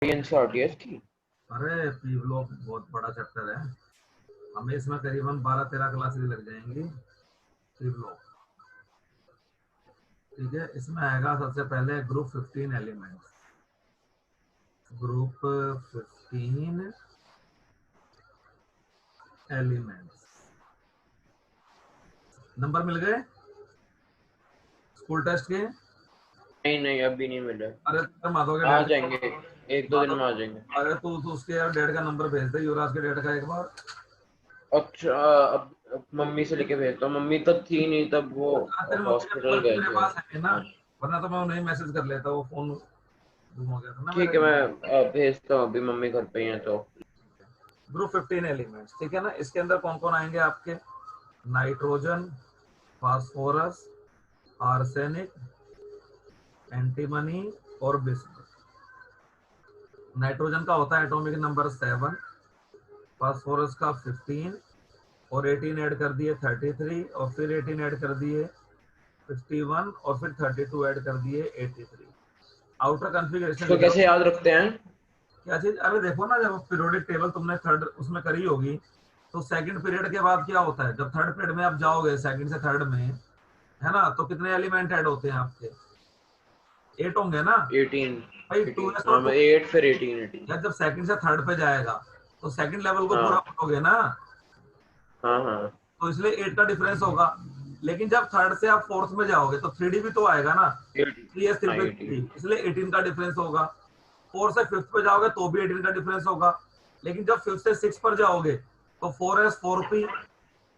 NCERT है इसकी। अरे पी ब्लॉक बहुत बड़ा चैप्टर है, हमें इसमें करीबन 12-13 क्लासेस लग जाएंगी पी ब्लॉक। ठीक है, इसमें आएगा सबसे पहले group 15 elements. Group 15 elements. Number मिल गए स्कूल टेस्ट के? नहीं नहीं अभी नहीं मिले, अरे तुम माधव के आ डेट जाएंगे, एक दो दिन में आ जाएंगे। अरे तू उसके यार डेट का नंबर भेज दे, युवराज के डेट का एक बार। अच्छा अब मम्मी से लेके भेजता हूँ, मम्मी तब थी नहीं, तब वो तेरे मम्मी का हॉस्पिटल नंबर भी गए मेरे थे। पास है ना, वरना तो मैं उन्हें मैसेज कर लेता, वो फोन गुम हो गया था ना ठीक मेरे। है मैं भेजता हूँ, अभी मम्मी घर पे ही है तो। ग्रुप 15 एलिमेंट्स, ठीक है ना। इसके अंदर कौन कौन आएंगे आपके? नाइट्रोजन, फास्फोरस, आर्सेनिक, एंटीमनी और बिस्मुथ। नाइट्रोजन का होता है एटॉमिक नंबर 7, फास्फोरस का 15 और 18 ऐड कर दिए 33, और फिर 18 ऐड कर दिए 51, और फिर 32 ऐड कर दिए 83। आउटर कॉन्फ़िगरेशन इसको लिख रहा कैसे हूँ। याद रखते हैं? क्या चीज? अरे देखो ना, जब पीरियोडिक टेबल तुमने थर्ड उसमें करी होगी, तो सेकंड पीरियड के बाद क्या होता है, जब थर्ड पीरियड में आप जाओगे सेकंड से थर्ड में, है ना, तो कितने एलिमेंट ऐड होते हैं आपके? 8 होंगे ना 18। भाई, 18 2s हाँ, और 2। मैं 8 फिर 18 18। या जब सेकंड से थर्ड पे जाएगा तो सेकंड लेवल को पूरा हाँ पढ़ोगे ना, हाँ हाँ तो इसलिए 8 का डिफरेंस होगा। लेकिन जब थर्ड से आप फोर्थ में जाओगे तो 3D भी तो आएगा ना, 18। 3s हाँ 3 18। इसलिए 18 का डिफरेंस होगा। 4 से 5th पे जाओगे तो भी 18 का डिफरेंस होगा। लेकिन जब 5th से 6 पर जाओगे तो 4s 4p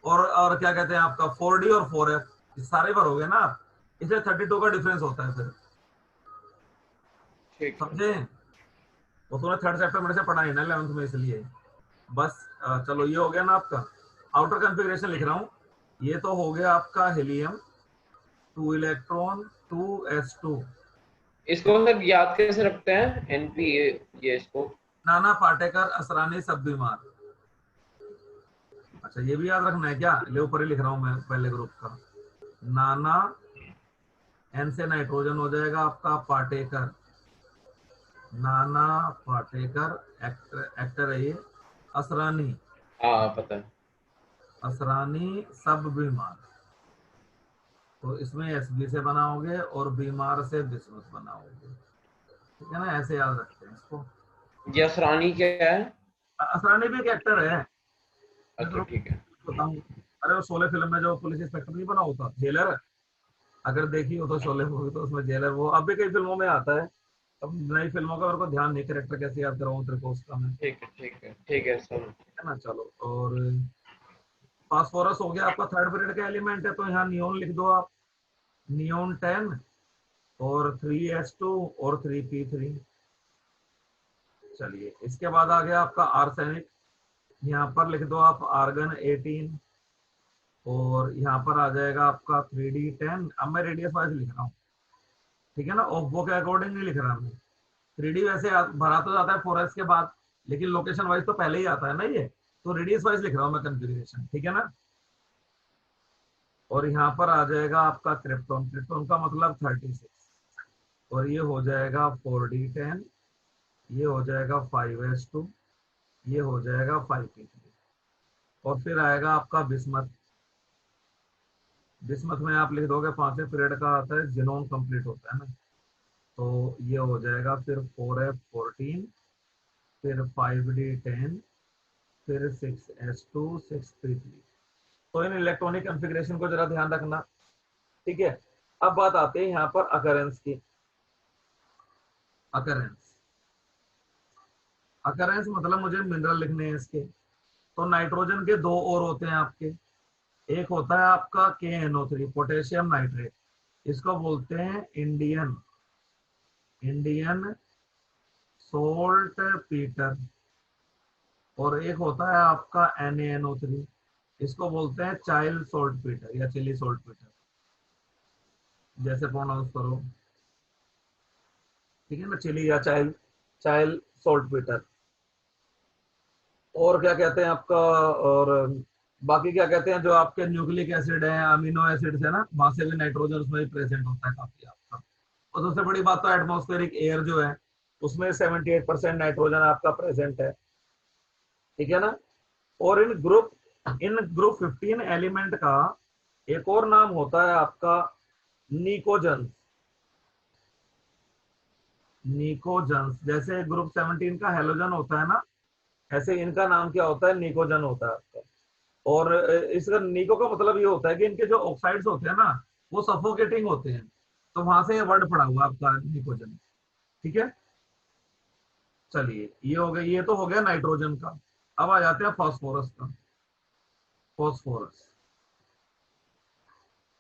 और क्या कहते हैं आपका 4d और 4f सारे भरोगे ना आप, इसलिए 32 का डिफरेंस होता है फिर। ठीक है। समझे? वो तूने थर्ड चैप्टर मेरे से पढ़ा है ना 11th में, इसलिए बस। चलो ये हो गया ना आपका। आउटर कॉन्फ़िगरेशन लिख रहा हूँ। ये तो हो गया आपका हीलियम, 2 इलेक्ट्रॉन, 2s2। इसको सब याद कैसे रखते हैं? एनपी ये इसको। नाना पाटेकर, असरानी, सब बीमार। अच्छा ये भी याद रखना है क्या? ले ऊपर ही लिख रहा हूँ मैं पहले ग्रुप का। नाना, एन से नाइट्रोजन हो जाएगा आपका, पाटेकर, नाना पाटेकर, एक्टर एक्टर है ये। असरानी, हाँ पता है। असरानी, सब बीमार। तो इसमें एसबी से बनाओगे और बीमार से बिस्मुथ बनाओगे, ठीक है ना, ऐसे याद रखते हैं इसको। ये असरानी क्या है? असरानी भी एक एक्टर है। मैं अच्छा ठीक है। तो बताऊं, अरे वो शोले फिल्म में जो पुलिस इंस्पेक्टर नहीं बना होता, जेलर, अगर देखी हो तो शोले मूवी, तो उसमें जेलर वो अब भी कई फिल्मों में आता है। अब नई फिल्मों का मेरे को ध्यान नहीं, कैरेक्टर कैसे याद कराऊं तेरे को उसका मैं, ठीक है ठीक है ठीक है सब। है ना। चलो, और फास्फोरस हो गया आपका, थर्ड पीरियड का एलिमेंट है, तो यहाँ नियोन लिख दो आप। नियोन 10 और 3s2 और 3p3। चलिए, इसके बाद आ गया आपका आर्सेनिक। यहाँ पर लिख दो आप आर्गन 18, और यहाँ पर आ जाएगा आपका 3d10। अब मैं रेडियस वाइज लिख रहा हूँ, ठीक है ना, वो के अकॉर्डिंग नहीं लिख रहा मैं। 3D वैसे भरा तो जाता है 4s के बाद, लेकिन लोकेशन वाइज तो पहले ही आता है ना ये, तो रेडियस वाइज लिख रहा हूँ मैं कंफिग्रेशन, ठीक है ना। और यहाँ पर आ जाएगा आपका क्रिप्टोन। क्रिप्टोन का मतलब 36, और ये हो जाएगा 4d10, ये हो जाएगा 5s2, ये हो जाएगा 5p3, और फिर आएगा आपका बिस्मथ। बिस्मथ में आप लिख दोगे 5वें पीरियड का आता है, जिनोम कंप्लीट होता है ना, तो ये हो जाएगा फिर 4f14, फिर 5d10, फिर 6s2, 6p3। तो इन इलेक्ट्रॉनिक कॉन्फ़िगरेशन को जरा ध्यान रखना, ठीक है। अब बात आती है यहाँ पर अकरेंस की। अकरेंस, अकरेंस मतलब मुझे मिनरल लिखने हैं इसके। तो नाइट्रोजन के दो और होते हैं आपके। एक होता है आपका KNO3, पोटेशियम नाइट्रेट, इसको बोलते हैं इंडियन इंडियन सोल्ट पीटर। और एक होता है आपका NaNO3, इसको बोलते हैं चाइल्ड सोल्ट पीटर या चिली सोल्ट पीटर, जैसे प्रोनाउंस करो, ठीक है ना, चिली या चाइल्ड, चाइल्ड सोल्ट पीटर। और क्या कहते हैं आपका, और बाकी क्या कहते हैं, जो आपके न्यूक्लिक एसिड है, अमीनो एसिड्स है ना, वहां से भी नाइट्रोजन उसमें भी प्रेजेंट होता है काफी आपका। और सबसे बड़ी बात तो एटमॉस्फेरिक एयर जो है, उसमें 78% नाइट्रोजन आपका प्रेजेंट है, ठीक है ना। और इन ग्रुप 15 एलिमेंट का एक और नाम होता है आपका निकोजन। निकोजन, जैसे ग्रुप 17 का हेलोजन होता है ना, ऐसे इनका नाम क्या होता है, निकोजन होता है आपका। और इसका निको का मतलब ये होता है कि इनके जो ऑक्साइड्स होते हैं ना वो सफोकेटिंग होते हैं, तो वहां से ये वर्ड पड़ा हुआ आपका निकोजन, ठीक है। चलिए ये हो गया, ये तो हो गया नाइट्रोजन का। अब आ जाते हैं फास्फोरस का। फास्फोरस,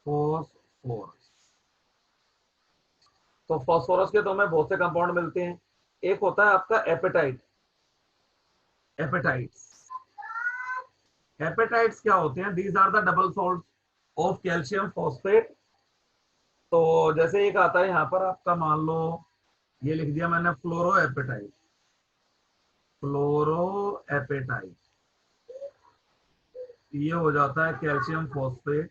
फास्फोरस, तो फास्फोरस के तो हमें बहुत से कंपाउंड मिलते हैं। एक होता है आपका एपेटाइट। एपेटाइट्स, एपेटाइट्स क्या होते हैं, these are the double salt of calcium phosphate. तो जैसे एक आता है यहाँ पर आपका, मान लो ये लिख दिया मैंने फ्लोरो एपेटाइट, फ्लोरो एपेटाइट, ये हो जाता है कैल्शियम फॉस्फेट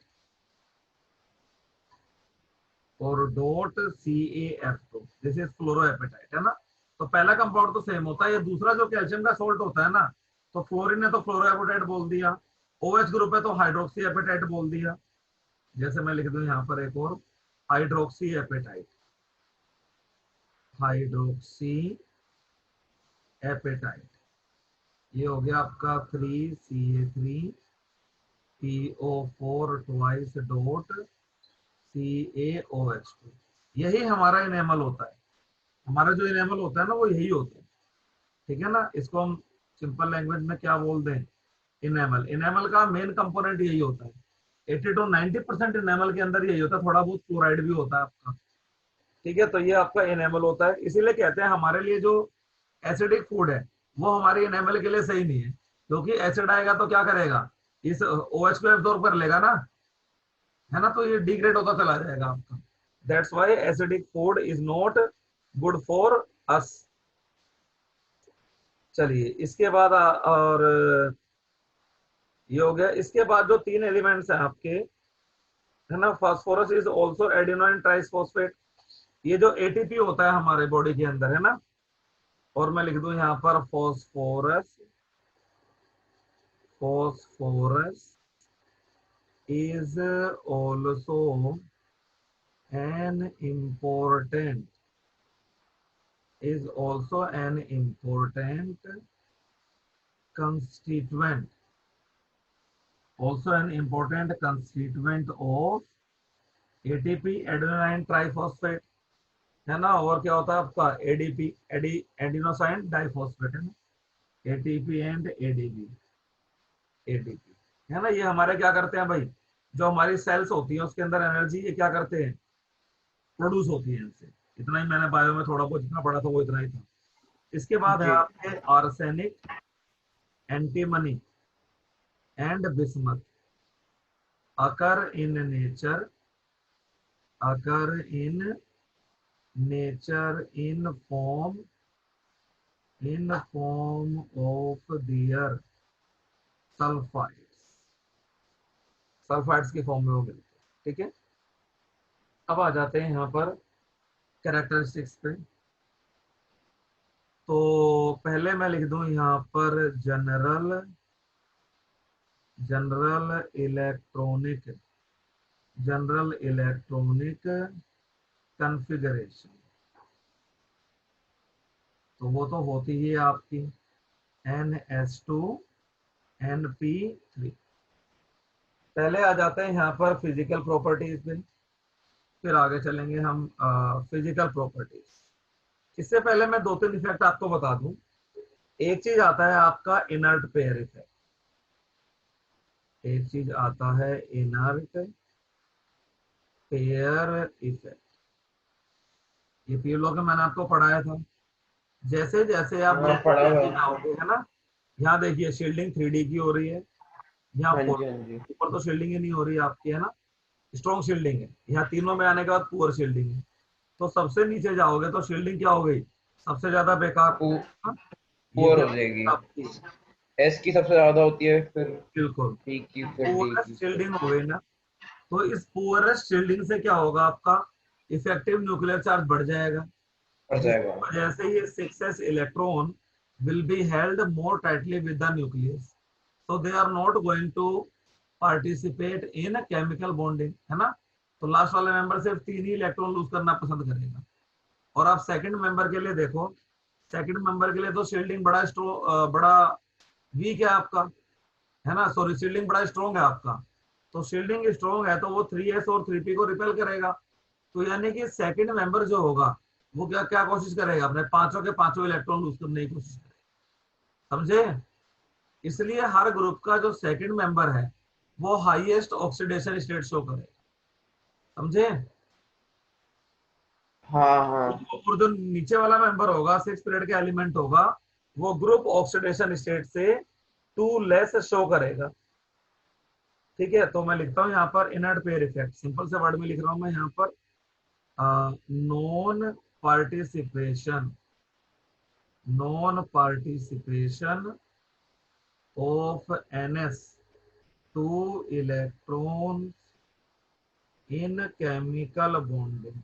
और dot CaF2, this is fluorapatite, है ना। तो पहला कंपाउंड तो सेम होता है, ये दूसरा जो कैल्शियम का सॉल्ट होता है ना, तो फ्लोरीन है तो फ्लोरो एपेटाइट बोल दिया, OH ग्रुप है तो हाइड्रोक्सी एपेटाइट बोल दिया। जैसे मैं लिख दूं यहाँ पर एक और, हाइड्रोक्सी एपेटाइट, हाइड्रोक्सी एपेटाइट, ये हो गया आपका 3Ca3PO4 ट्वाइस डॉट CaOH2। यही हमारा इनेमल होता है, हमारा जो इनेमल होता है ना वो यही होता है, ठीक है ना। इसको हम सिंपल लैंग्वेज में क्या बोल दें, इनेमल। इनेमल का मेन कंपोनेंट यही होता है, 80 to 90% इनेमल के अंदर यही होता है, थोड़ा बहुत क्लोराइड भी होता है आपका, ठीक है। तो ये आपका इनेमल होता है, इसीलिए कहते हैं हमारे लिए जो एसिडिक फूड है वो हमारे इनेमल के लिए सही नहीं है, क्योंकि एसिड आएगा तो क्या करेगा, इस OH को एब्जॉर्ब कर लेगा ना, है ना, तो ये डिग्रेड होता चला जाएगा आपका। That's why acidic food is not good for us. चलिए इसके बाद और ये हो गया। इसके बाद जो 3 एलिमेंट्स हैं आपके, है ना, फास्फोरस इज ऑल्सो एडिनोइन ट्राइसफॉस्फेट, ये जो ATP होता है हमारे बॉडी के अंदर, है ना, और मैं लिख दूं यहाँ पर phosphorus, phosphorus is also an important, is also an important constituent, also an important constituent of ATP adenine triphosphate, है ना। और क्या होता है आपका ADP, एडिनोसाइन डाइफॉस्फेट, है ना, ATP एंड ADP, है ना। ये हमारे क्या करते हैं भाई, जो हमारी सेल्स होती है उसके अंदर एनर्जी ये क्या करते हैं, प्रोड्यूस होती है इनसे। इतना ही मैंने बायो में थोड़ा बहुत जितना पढ़ा था वो इतना ही था। इसके बाद है जी। आपके arsenic, antimony and bismuth, occur in nature, occur in nature in form of their sulphides, sulphides की फॉर्म में वो मिलते हैं, ठीक है। अब आ जाते हैं यहाँ पर कैरेक्टरिस्टिक्स पे। तो पहले मैं लिख दूं यहाँ पर general, general electronic, general electronic configuration, तो वो तो होती ही है आपकी NH2NP3। पहले आ जाते हैं यहाँ पर फिजिकल प्रॉपर्टीज पे, फिर आगे चलेंगे हम फिजिकल प्रॉपर्टीज। इससे पहले मैं 2-3 इफेक्ट आपको बता दूं। एक चीज आता है आपका इनर्ट पेयर इफेक्ट, एक चीज आता है इनर्ट पेयर इफेक्ट, ये पीलो का मैंने आपको पढ़ाया था। जैसे जैसे आप हाँ पढ़ा हुआ है। जाओगे, है ना, यहाँ देखिए शील्डिंग 3D की हो रही है, यहाँ हाँ 4, जी, हाँ जी। ऊपर तो शील्डिंग ही नहीं हो रही है आपकी, है ना, स्ट्रॉन्ग शील्डिंग है। यहाँ तीनों में आने के बाद पुअर शील्डिंग है। तो सबसे नीचे जाओगे तो शील्डिंग क्या हो गई, सबसे ज्यादा बेकार, हाँ? ये पुअर क्या हो जाएगी। आपकी, एस की सबसे ज्यादा होती है, फिर बिल्कुल टी की, फिर डी पुअरेस्ट की, फिर शील्डिंग हो गई ना। तो इस पुअरेस्ट शील्डिंग से क्या होगा आपका, इफेक्टिव न्यूक्लियर चार्ज बढ़ जाएगा, पड़ जिस जाएगा। वजह से ये 6s electron will be held more tightly with the nucleus, so they are not going to participate in a chemical bonding, है ना। तो लास्ट वाले मेंबर सिर्फ 3 ही इलेक्ट्रॉन लूज करना पसंद करेगा। और आप सेकंड मेंबर के लिए देखो, सेकंड मेंबर के लिए तो शील्डिंग बड़ा वीक है आपका, है ना, सॉरी शील्डिंग बड़ा स्ट्रॉन्ग है आपका। तो शील्डिंग स्ट्रॉन्ग है तो वो 3s और 3p को रिपेल करेगा। तो यानी कि सेकंड मेंबर जो होगा वो क्या क्या कोशिश करेगा, अपने पांचों के पांचों इलेक्ट्रॉन लूज करने की कोशिश करेगा, समझे। इसलिए हर ग्रुप का जो सेकंड मेंबर है वो हाईएस्ट ऑक्सीडेशन स्टेट शो करेगा, समझे। हाँ हाँ। और जो नीचे वाला मेंबर होगा, 6 पीरियड के एलिमेंट होगा, वो ग्रुप ऑक्सीडेशन स्टेट से 2 लेस शो करेगा। ठीक है, तो मैं लिखता हूं यहाँ पर इनर्ट पेयर इफेक्ट, सिंपल से वर्ड में लिख रहा हूं मैं यहाँ पर, non participation, non participation of ns 2 electrons in chemical bonding,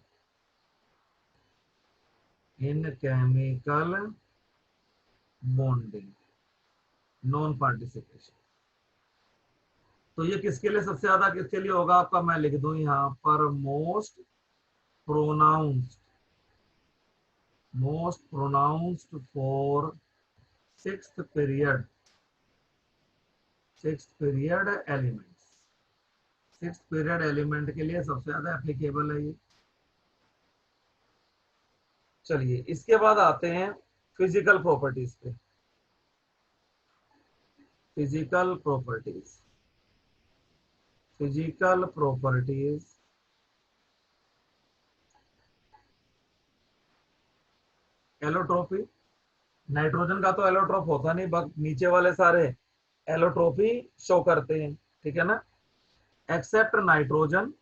in chemical bonding, non participation. तो ये किसके लिए सबसे ज्यादा, किसके लिए होगा आपका, मैं लिख दूं यहाँ पर most pronounced, most pronounced for sixth period, sixth period elements, sixth period element के लिए सबसे ज्यादा एप्लीकेबल है ये। चलिए इसके बाद आते हैं फिजिकल प्रॉपर्टीज पे, physical properties, physical properties. Allotropy, nitrogen का तो एलोट्रोप होता नहीं, बस नीचे वाले सारे एलोट्रोपी शो करते हैं, ठीक है ना, except nitrogen,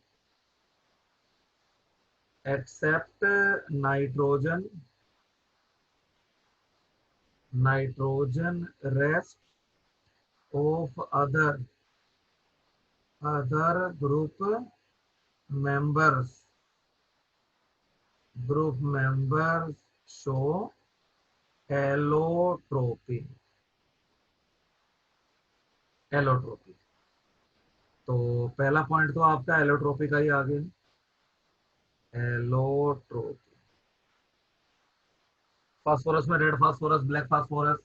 except nitrogen, nitrogen rest of other group members, group members show allotropy, allotropy. तो पहला पॉइंट तो आपका एलोट्रोपी का ही आ गया, एलोट्रोपी। फास्फोरस में red phosphorus, black phosphorus,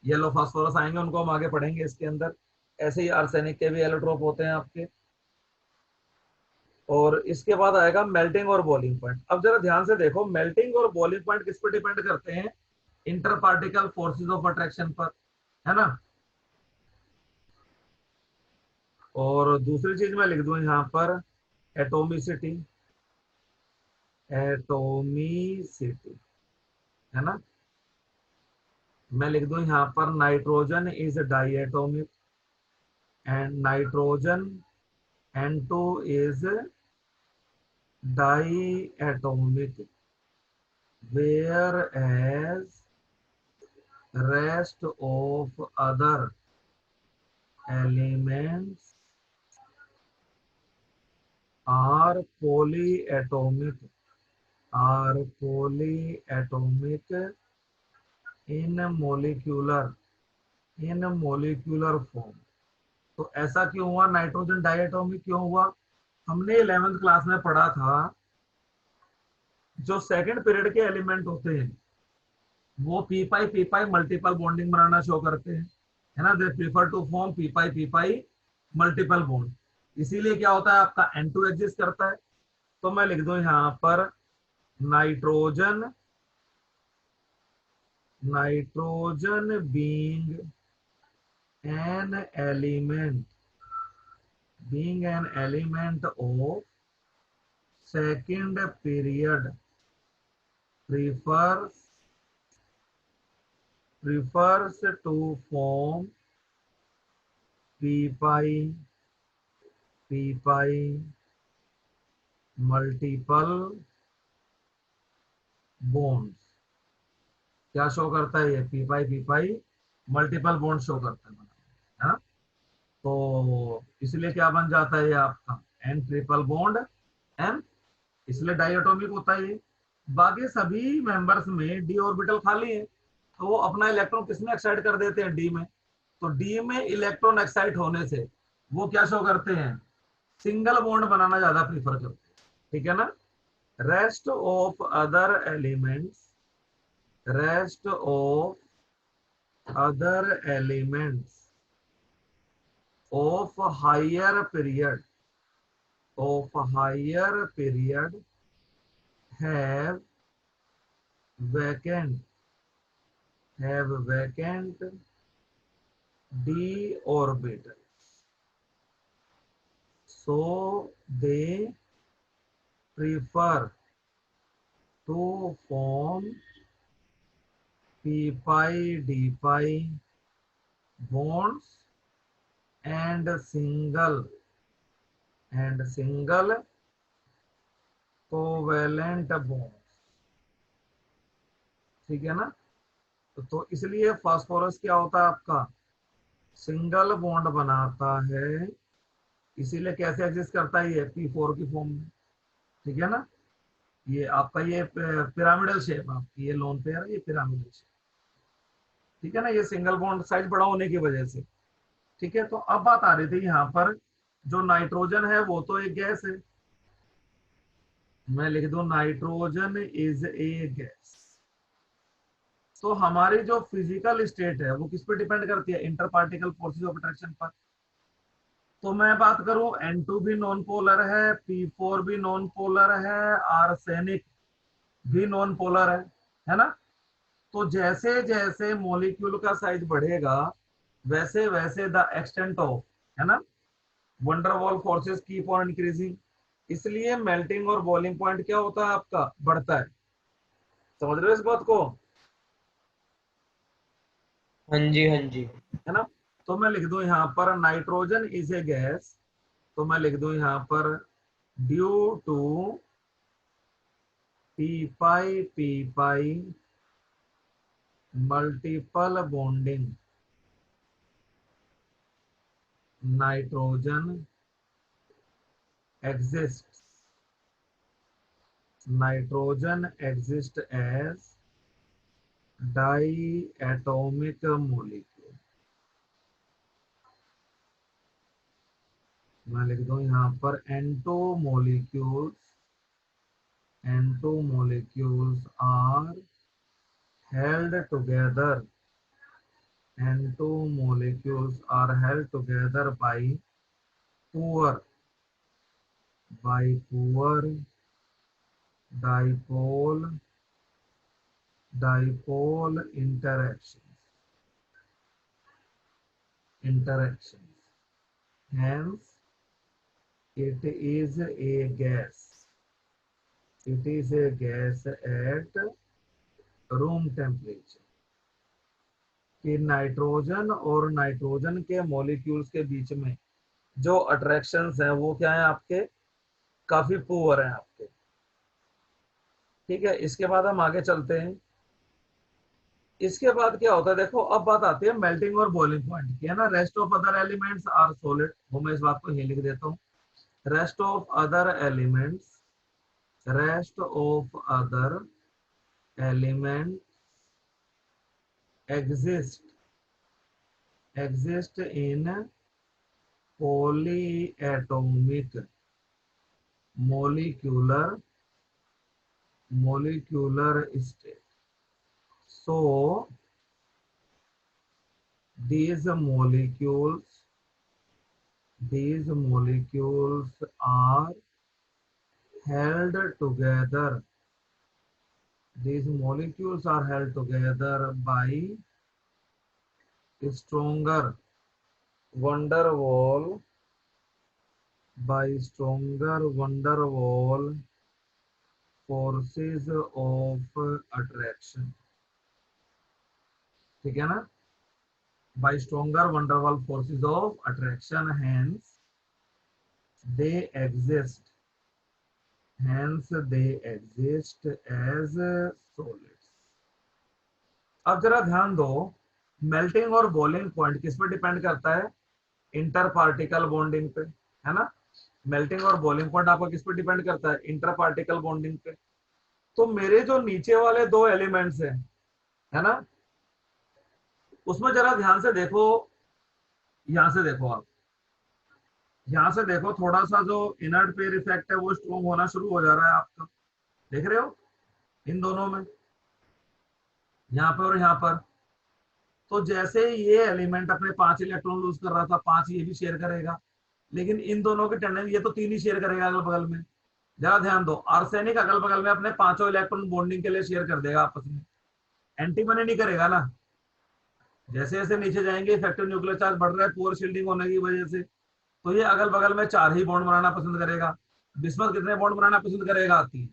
yellow phosphorus आएंगे, उनको हम आगे पढ़ेंगे इसके अंदर। ऐसे ही आर्सेनिक के भी एलोट्रोप होते हैं आपके। और इसके बाद आएगा मेल्टिंग और बॉइलिंग पॉइंट। अब जरा ध्यान से देखो, मेल्टिंग और बॉइलिंग पॉइंट किस पर डिपेंड करते हैं, inter particle forces of attraction पर, है ना। और दूसरी चीज मैं लिख दूं यहाँ पर एटोमिसिटी, एटोमिसिटी, है ना। मैं लिख दूं यहाँ पर nitrogen is diatomic and nitrogen N2 is diatomic, whereas rest of other elements are polyatomic, are polyatomic in molecular form। तो ऐसा क्यों हुआ, नाइट्रोजन डायटोमिक क्यों हुआ, हमने 11th क्लास में पढ़ा था, जो सेकंड पीरियड के एलिमेंट होते हैं वो पी पाई मल्टीपल बॉन्डिंग बनाना शो करते हैं, है ना, they prefer to form p pi multiple bond. इसीलिए क्या होता है आपका N2 एग्जिस्ट करता है। तो मैं लिख दूं यहाँ पर nitrogen, nitrogen being an element, being an element of second period prefers to form p pi multiple bonds। क्या शो करता है ये, p pi multiple bond show करता है ना। तो इसलिए क्या बन जाता है ये आपका N ट्रिपल बॉन्ड N, इसलिए डाइएटोमिक होता है ये। बाकी सभी मेंबर्स में डी ऑर्बिटल खाली है, तो वो अपना इलेक्ट्रॉन किसमें एक्साइट कर देते हैं, डी में। तो डी में इलेक्ट्रॉन एक्साइट होने से वो क्या शो करते हैं, सिंगल बॉन्ड बनाना ज्यादा प्रीफर करते हैं, ठीक है ना। Rest of other elements, rest of other elements of higher period have vacant d orbitals, so they prefer to form p pi d pi bonds and single covalent bonds, ठीक है ना। तो इसलिए फास्फोरस क्या होता है आपका, सिंगल बॉन्ड बनाता है, इसीलिए कैसे एग्जिस्ट करता है ये P4 की फॉर्म में, ठीक है ना। ये आपका ये पिरामिडल शेप, आपकी ये लोन पेयर है, ये पिरामिडल शेप, ठीक है ना, ये सिंगल बॉन्ड साइज बड़ा होने की वजह से, ठीक है। तो अब बात आ रही थी यहाँ पर, जो नाइट्रोजन है वो तो एक गैस है, मैं लिख दूं नाइट्रोजन इज ए गैस। तो हमारी जो फिजिकल स्टेट है वो किस पे डिपेंड करती है, inter particle forces of attraction पर। तो मैं बात करूं N2 भी नॉन पोलर है, P4 भी नॉन पोलर है, आर्सेनिक भी नॉन पोलर है ना। तो जैसे जैसे मॉलिक्यूल का साइज बढ़ेगा वैसे वैसे द एक्सटेंट ऑफ, है ना, van der Waals forces keep on increasing, इसलिए मेल्टिंग और बॉइलिंग पॉइंट क्या होता है आपका, बढ़ता है। समझ रहे हो इस बात को, हाँ जी, हाँ जी। है ना। तो मैं लिख दूं यहाँ पर नाइट्रोजन इज ए गैस, तो मैं लिख दूं यहाँ पर due to p pi multiple bonding, nitrogen exists as diatomic molecule। मैं लिख दूं यहाँ पर N2 molecules are held together, N2 molecules are held together by poor dipole interactions, hence it is a gas at room temperature. कि nitrogen और nitrogen के molecules के बीच में जो अट्रैक्शंस हैं वो क्या है आपके, काफी पुअर हैं आपके, ठीक है। इसके बाद हम आगे चलते हैं, इसके बाद क्या होता है देखो, अब बात आती है मेल्टिंग और बॉइलिंग पॉइंट की, है ना। Rest of other elements are solid, वो मैं इस बात को यही लिख देता हूँ, rest of other elements exist in polyatomic molecular state, so these molecules are held together by stronger van der Waal forces of attraction, ठीक है ना, by stronger van der Waal forces of attraction, hence they exist as solids। अब जरा ध्यान दो, melting और boiling point किस पे डिपेंड करता है, इंटर पार्टिकल बॉन्डिंग पे, है ना। मेल्टिंग और बॉइलिंग पॉइंट आपका किस पे डिपेंड करता है, इंटर पार्टिकल बॉन्डिंग पे। तो मेरे जो नीचे वाले दो एलिमेंट्स हैं, है ना, उसमें जरा ध्यान से देखो, यहां से देखो आप, यहां से देखो, थोड़ा सा जो इनर्ट पेयर इफेक्ट है वो स्ट्रॉन्ग होना शुरू हो जा रहा है आपका, देख रहे हो इन दोनों में, यहाँ पर और यहाँ पर। तो जैसे ये एलिमेंट अपने 5 इलेक्ट्रॉन लूज कर रहा था, 5 ये भी शेयर करेगा, लेकिन इन दोनों की टेंडेंसी, ये तो 3 ही शेयर करेगा अगल बगल में। जरा ध्यान दो, आर्सेनिक अगल बगल में अपने 5 इलेक्ट्रॉन बॉन्डिंग के लिए शेयर कर देगा आपस में, एंटीमनी नहीं करेगा ना। जैसे जैसे नीचे जाएंगे इफेक्टिव न्यूक्लियर चार्ज बढ़ रहा है पुअर शील्डिंग होने की वजह से, तो ये अगल बगल में 4 ही बॉन्ड बनाना पसंद करेगा। बिस्मथ कितने बॉन्ड बनाना पसंद करेगा? 3।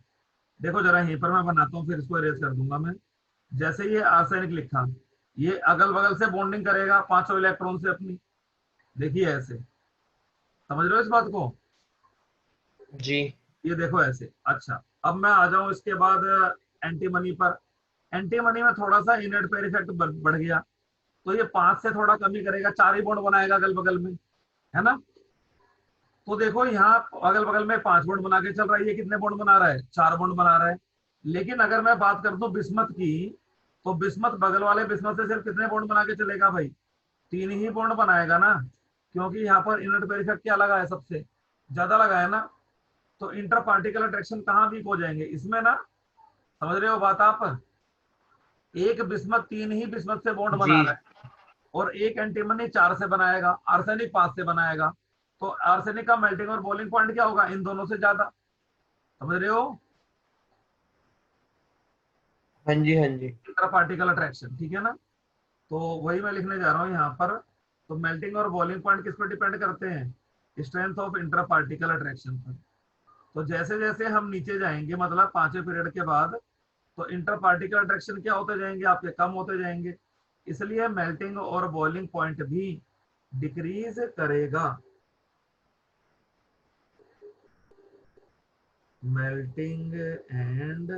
देखो जरा यहीं पर मैं बनाता हूँ, फिर इसको इरेज कर दूंगा मैं। जैसे ये आर्सेनिक लिखा, ये अगल बगल से बॉन्डिंग करेगा 5 इलेक्ट्रॉन से अपनी, देखिए ऐसे, समझ रहे हो इस बात को? जी। ये देखो ऐसे। अच्छा, अब मैं आ जाऊं इसके बाद एंटीमनी पर। एंटीमनी में थोड़ा सा इनर्ट पेयर इफेक्ट बढ़ गया, तो ये 5 से थोड़ा कमी करेगा, 4 ही बॉन्ड बनाएगा अगल बगल में, है ना। तो देखो यहाँ अगल बगल में 5 बॉन्ड बना के चल रहा है, ये कितने बॉन्ड बना रहा है? 4 बॉन्ड बना रहा है। लेकिन अगर मैं बात कर दूं बिस्मथ की, तो बिस्मथ बगल वाले बिस्मथ से सिर्फ कितने बॉन्ड बना के चलेगा भाई? 3 ही बॉन्ड बनाएगा ना, क्योंकि यहाँ पर इनर्ट पेयर इफेक्ट क्या लगा है? सबसे ज्यादा लगा है ना। तो इंटर पार्टिकल अट्रैक्शन कहाँ वीक हो जाएंगे इसमें ना, समझ रहे हो बात आप? एक बिस्मथ 3 ही बिस्मथ से बॉन्ड जी। बना रहा है, और एक एंटीमनी 4 से बनाएगा, आर्सेनिक 5 से बनाएगा। तो आर्सेनिक का मेल्टिंग और बॉइलिंग पॉइंट क्या होगा? इन दोनों से ज्यादा, समझ रहे हो? हाँ जी, हाँ जी। इंटर पार्टिकल अट्रैक्शन, ठीक है ना। तो वही मैं लिखने जा रहा हूँ यहाँ पर। तो मेल्टिंग और बॉइलिंग पॉइंट किस पर डिपेंड करते हैं? Strength of inter particle attraction पर। तो जैसे जैसे हम नीचे जाएंगे, मतलब 5वें पीरियड के बाद, तो इंटर पार्टिकल अट्रैक्शन क्या होते जाएंगे आपके? कम होते जाएंगे। इसलिए मेल्टिंग और बॉइलिंग पॉइंट भी डिक्रीज करेगा। मेल्टिंग एंड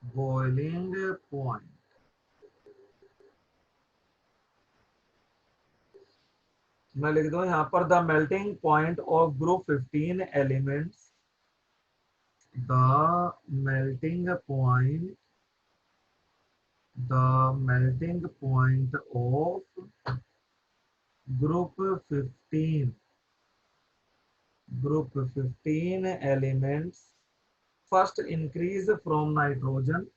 बॉइलिंग पॉइंट, मैं लिख दूं यहाँ पर, the melting point of group 15 elements, the melting point, the melting point of group 15, group 15 elements first increase from nitrogen,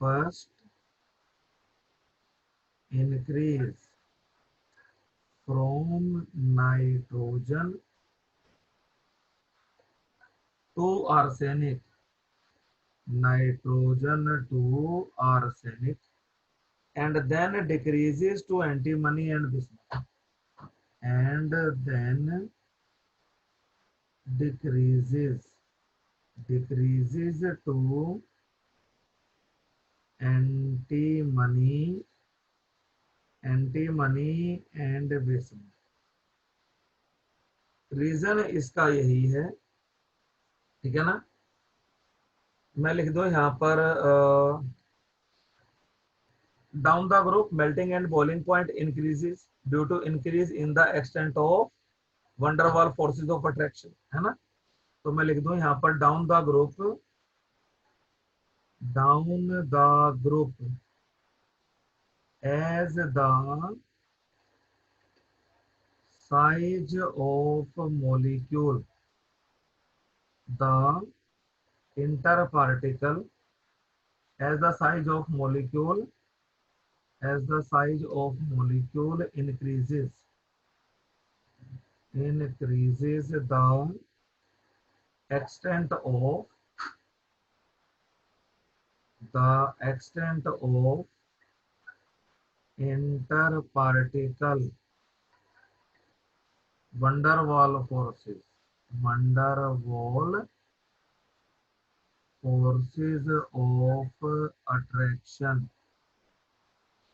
first increase from nitrogen to arsenic, nitrogen to arsenic, and then decreases to antimony and bismuth, and then decreases to antimony, antimony and bismuth। Reason इसका यही है, ठीक है ना। मैं लिख दूं यहाँ पर, down the group melting and boiling point increases due to increase in the extent of van der Waals forces of attraction, है ना। तो मैं लिख दूं यहाँ पर, down the group, down the group as the size of molecule, the interparticle, as the size of molecule, as the size of molecule increases, increases the extent of, the extent of interparticle van der Waal forces, van der Waal forces of attraction,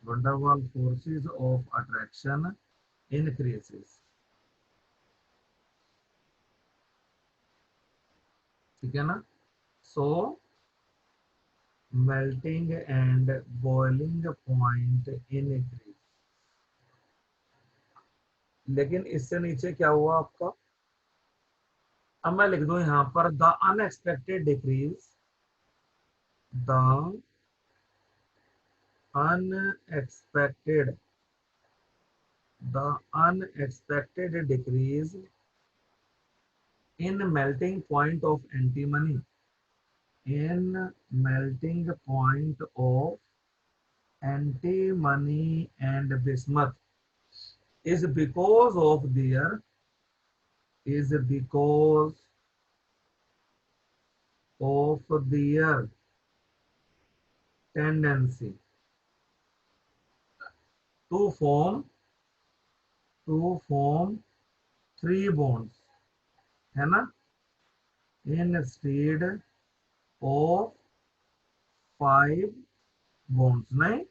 van der Waal forces of attraction increases, ठीक है ना। So melting and boiling point increase. लेकिन इससे नीचे क्या हुआ आपका? अब मैं लिख दूं यहां पर the unexpected decrease, the unexpected the unexpected decrease in melting point of antimony, in melting point of antimony and bismuth is because of their is because of their tendency to form three bonds, है ना, instead of five bonds। नहीं,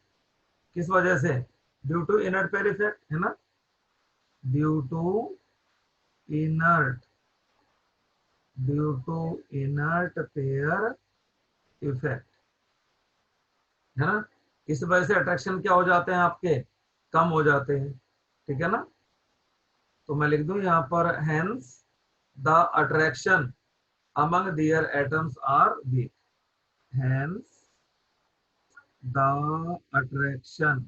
किस वजह से? Due to inert pair effect, है ना, due to inert pair effect, है ना। इस वजह से अट्रैक्शन क्या हो जाते हैं आपके, कम हो जाते हैं, ठीक है ना। तो मैं लिख दूं यहाँ पर hence the attraction among their atoms are weak, hence the attraction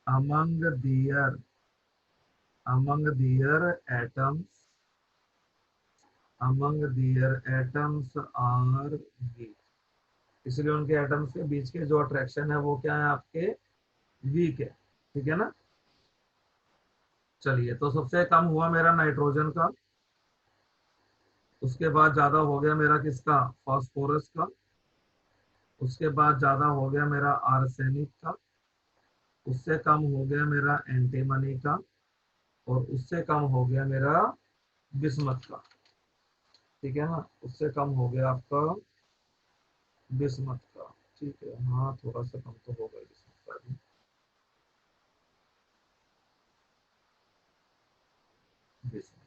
among their atoms are weak, इसलिए उनके एटम्स के बीच के जो अट्रैक्शन है वो क्या है आपके, वीक है, ठीक है ना। चलिए, तो सबसे कम हुआ मेरा नाइट्रोजन का, उसके बाद ज्यादा हो गया मेरा किसका, फास्फोरस का, उसके बाद ज्यादा हो गया मेरा आर्सेनिक का, उससे कम हो गया मेरा एंटीमनी का, और उससे कम हो गया मेरा बिस्मथ का, ठीक है ना, उससे कम हो गया आपका बिस्मथ का, ठीक है। हाँ, थोड़ा सा कम तो होगा बिस्मथ का भी, बिस्मथ।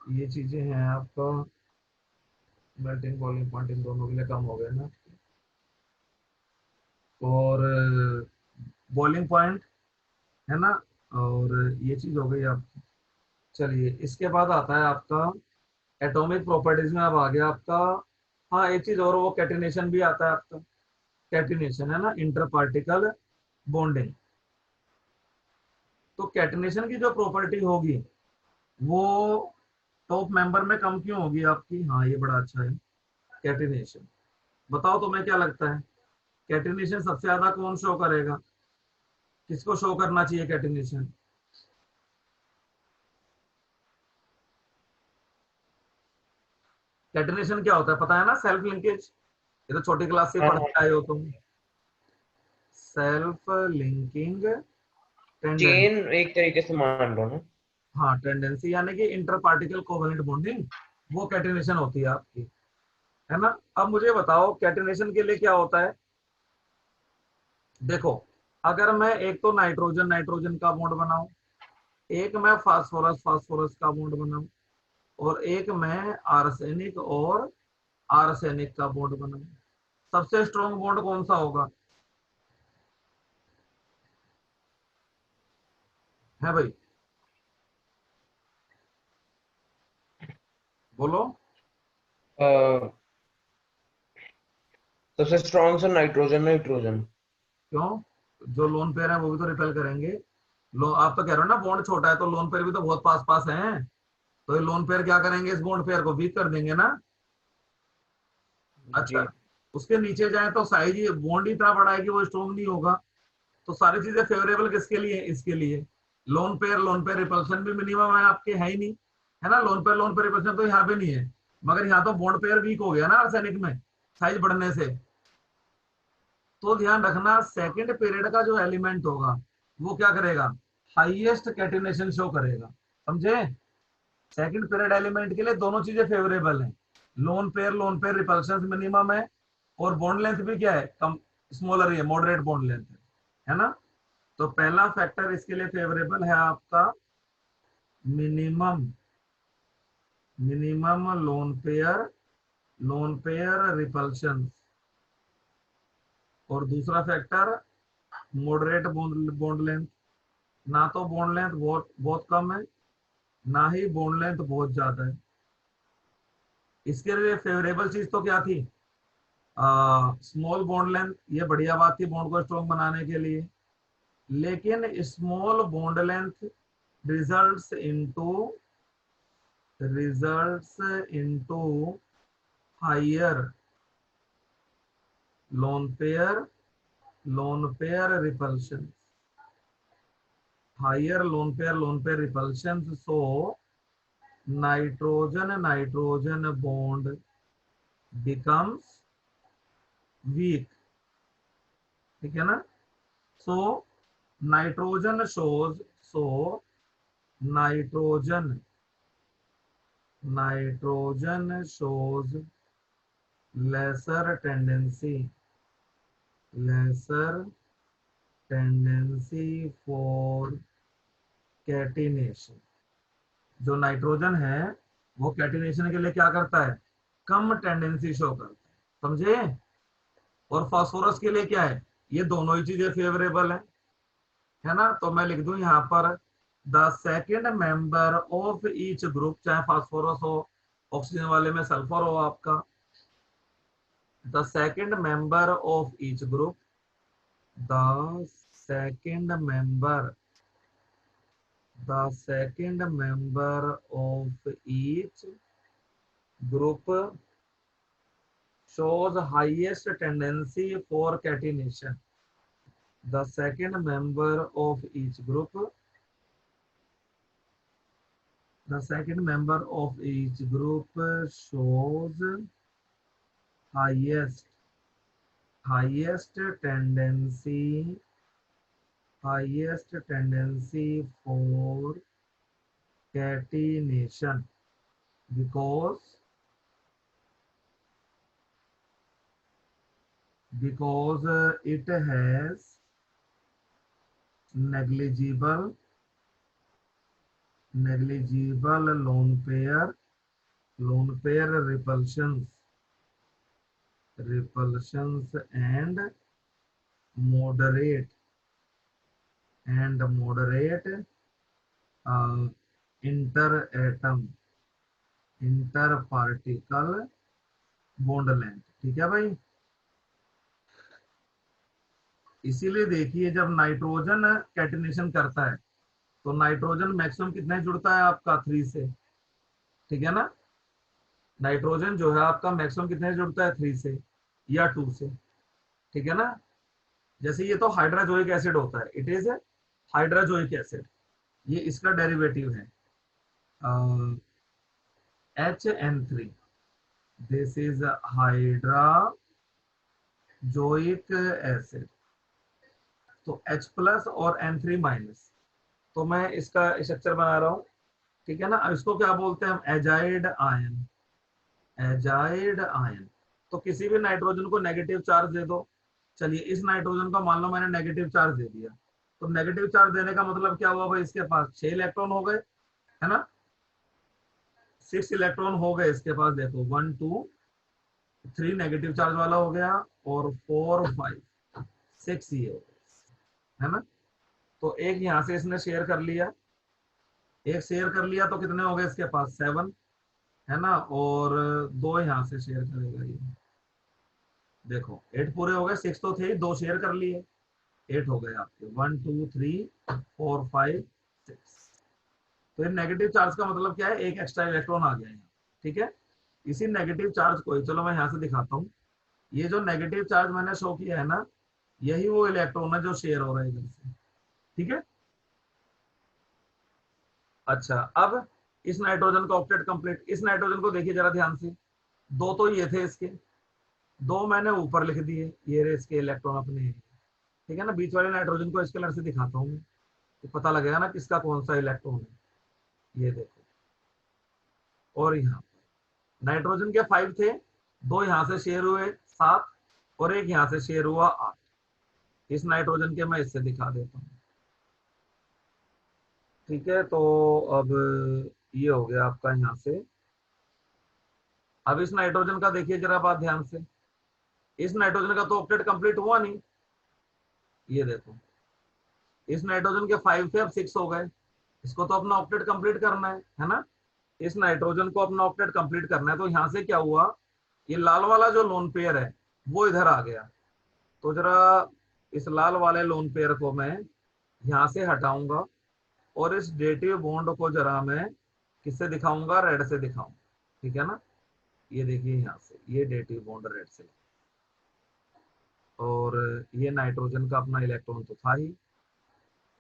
ये चीजें हैं आपका, मेल्टिंग बॉइलिंग पॉइंट इन दोनों के लिए कम हो गए ना, और बॉइलिंग पॉइंट, है ना, और ये चीज हो गई आपकी। चलिए, इसके बाद आता है आपका एटॉमिक प्रॉपर्टीज में, अब आ गया आपका, हाँ एक चीज और, वो कैटिनेशन भी आता है आपका, कैटिनेशन, है ना, इंटर पार्टिकल बॉन्डिंग। तो कैटिनेशन की जो प्रॉपर्टी होगी वो टॉप मेंबर में कम क्यों होगी आपकी, हाँ ये बड़ा अच्छा है, कैटिनेशन। बताओ तुम्हें क्या लगता है, कैटिनेशन सबसे ज्यादा कौन शो करेगा, किसको शो करना चाहिए कैटिनेशन? कैटिनेशन क्या होता है पता है ना, सेल्फ लिंकेज, ये तो छोटी क्लास से हाँ पढ़ हाँ, के आए हो तुम, सेल्फ लिंकिंग टेंडेंसी। चेन एक तरीके से मान लो ना। हाँ, टेंडेंसी यानी कि इंटर पार्टिकल कोवेलेंट बॉन्डिंग, वो कैटिनेशन होती है आपकी, है ना। अब मुझे बताओ कैटिनेशन के लिए क्या होता है। देखो, अगर मैं एक तो नाइट्रोजन नाइट्रोजन का बॉन्ड बनाऊं, एक मैं फास्फोरस फास्फोरस का बॉन्ड बनाऊं, और एक मैं आर्सेनिक और आर्सेनिक का बॉन्ड बनाऊं, सबसे स्ट्रॉन्ग बॉन्ड कौन सा होगा, है भाई, बोलो। अ, सबसे स्ट्रॉन्ग सा नाइट्रोजन नाइट्रोजन। क्यों? जो लोन पेयर है वो भी तो रिपेल करेंगे। लो, आप तो कह रहे हो ना बॉन्ड छोटा है, तो लोन पेयर भी तो बहुत पास पास है, तो ये लोन पेयर क्या करेंगे, इस बॉन्ड पेयर को वीक कर देंगे ना। अच्छा, जी। उसके नीचे जाए तो साइज बॉन्ड ही इतना बड़ा है कि वो स्ट्रॉन्ग नहीं होगा। तो सारी चीजें फेवरेबल किसके लिए, इसके लिए। लोन पेयर रिपल्शन भी मिनिमम है आपके, है ही नहीं, है ना, लोन पेयर रिपल्शन तो यहाँ पे नहीं है, मगर यहाँ तो बॉन्ड पेयर वीक हो गया ना आर्सेनिक में, साइज बढ़ने से। तो ध्यान रखना, सेकंड पीरियड का जो एलिमेंट होगा वो क्या करेगा, हाईएस्ट कैटिनेशन शो करेगा, समझे। सेकंड पीरियड एलिमेंट के लिए दोनों चीजें फेवरेबल हैं, लोन पेयर रिपल्शन मिनिमम है, और बॉन्ड लेंथ भी क्या है, कम, स्मॉलर ही है, मॉडरेट बॉन्ड लेंथ है ना। तो पहला फैक्टर इसके लिए फेवरेबल है आपका minimum minimum loan pair repulsion, और दूसरा फैक्टर मॉडरेट बॉन्ड लेंथ, ना तो बॉन्ड लेंथ बहुत बहुत कम है, ना ही बॉन्ड लेंथ बहुत ज्यादा है। इसके लिए फेवरेबल चीज तो क्या थी, स्मॉल बॉन्ड लेंथ, ये बढ़िया बात थी बॉन्ड को स्ट्रॉन्ग बनाने के लिए। लेकिन small bond length results into higher lone pair repulsion, higher lone pair repulsion. So nitrogen bond becomes weak, ठीक है ना। So nitrogen shows, so nitrogen shows lesser tendency for catenation. जो नाइट्रोजन है वो कैटिनेशन के लिए क्या करता है, कम टेंडेंसी शो करता है, समझे। और फास्फोरस के लिए क्या है, ये दोनों ही चीजें फेवरेबल है ना। तो मैं लिख दूं यहाँ पर the second member of each group, चाहे फास्फोरस हो, ऑक्सीजन वाले में सल्फर हो आपका, the second member of each group, the second member of each group shows highest tendency for catenation. The second member of each group shows highest tendency for catenation because it has negligible lone pair repulsions and moderate interparticle bond length, ठीक है भाई। इसीलिए देखिए जब nitrogen catenation करता है तो nitrogen maximum कितने जुड़ता है आपका 3 से, ठीक है ना। नाइट्रोजन जो है आपका मैक्सिमम कितने से जुड़ता है, 3 से या 2 से, ठीक है ना। जैसे ये तो हाइड्राजोइक एसिड होता है, इट इज हाइड्राजोइक एसिड, ये इसका डेरिवेटिव है HN3, this is hydrazoic acid. तो H प्लस और N3 माइनस, तो मैं इसका स्ट्रक्चर बना रहा हूं, ठीक है ना। अब इसको क्या बोलते हैं हम, एजाइड आयन। तो किसी भी नाइट्रोजन को नेगेटिव चार्ज दे दो, चलिए इस नाइट्रोजन को मान लो मैंने नेगेटिव चार्ज दे दिया, तो नेगेटिव चार्ज देने का मतलब क्या हुआ भाई, इसके पास 6 इलेक्ट्रॉन हो गए, है ना। 6 इलेक्ट्रॉन हो गए इसके पास, देखो 1 2 3 नेगेटिव चार्ज वाला हो गया, और 4 5 6 ये हो गया, है ना। तो एक यहां से इसने शेयर कर लिया, तो कितने हो गए इसके पास 7, है ना। और 2 यहाँ से शेयर करेगा ये, देखो 8 पूरे हो गए, 6 तो थे, 2 शेयर कर लिए, 8 हो गए आपके, 1 2 3 4 5 6। तो ये नेगेटिव चार्ज का मतलब क्या है, एक एक्स्ट्रा इलेक्ट्रॉन आ गया यहाँ, ठीक है। इसी नेगेटिव चार्ज को, चलो मैं यहाँ से दिखाता हूँ, ये जो नेगेटिव चार्ज मैंने शो किया है ना, यही वो इलेक्ट्रॉन है जो शेयर हो रहा है इधर से, ठीक है। अच्छा, अब इस नाइट्रोजन का ऑक्टेट कंप्लीट, इस नाइट्रोजन को देखिए जरा ध्यान से, 2 तो ये थे इसके, 2 मैंने ऊपर लिख दिए, ये रहे इसके इलेक्ट्रॉन अपने, ठीक है ना। बीच वाले नाइट्रोजन को इस कलर से दिखाता हूँ मैं, तो पता लगेगा ना किसका कौन सा इलेक्ट्रॉन है, ये देखो। और यहाँ नाइट्रोजन के 5 थे, 2 यहाँ से शेयर हुए 7, और एक यहाँ से शेयर हुआ 8। इस नाइट्रोजन के मैं इससे दिखा देता हूँ, ठीक है। तो अब ये हो गया आपका यहाँ से। अब इस नाइट्रोजन का देखिए जरा बात ध्यान से, इस नाइट्रोजन का तो ऑक्टेट कंप्लीट हुआ नहीं, ये देखो इस नाइट्रोजन के 5 थे, अब 6 हो गए। इसको तो अपना ऑक्टेट कंप्लीट करना है ना। इस नाइट्रोजन को अपना ऑक्टेट कंप्लीट करना है, तो यहाँ से क्या हुआ, ये लाल वाला जो लोन पेयर है वो इधर आ गया। तो जरा इस लाल वाले लोन पेयर को मैं यहाँ से हटाऊंगा और इस डेटिव बॉन्ड को जरा मैं किससे दिखाऊंगा, रेड से दिखाऊंगा। ठीक है ना, ये देखिए यहाँ से ये डेटिव बॉन्ड रेड से, और ये नाइट्रोजन का अपना इलेक्ट्रॉन तो था ही,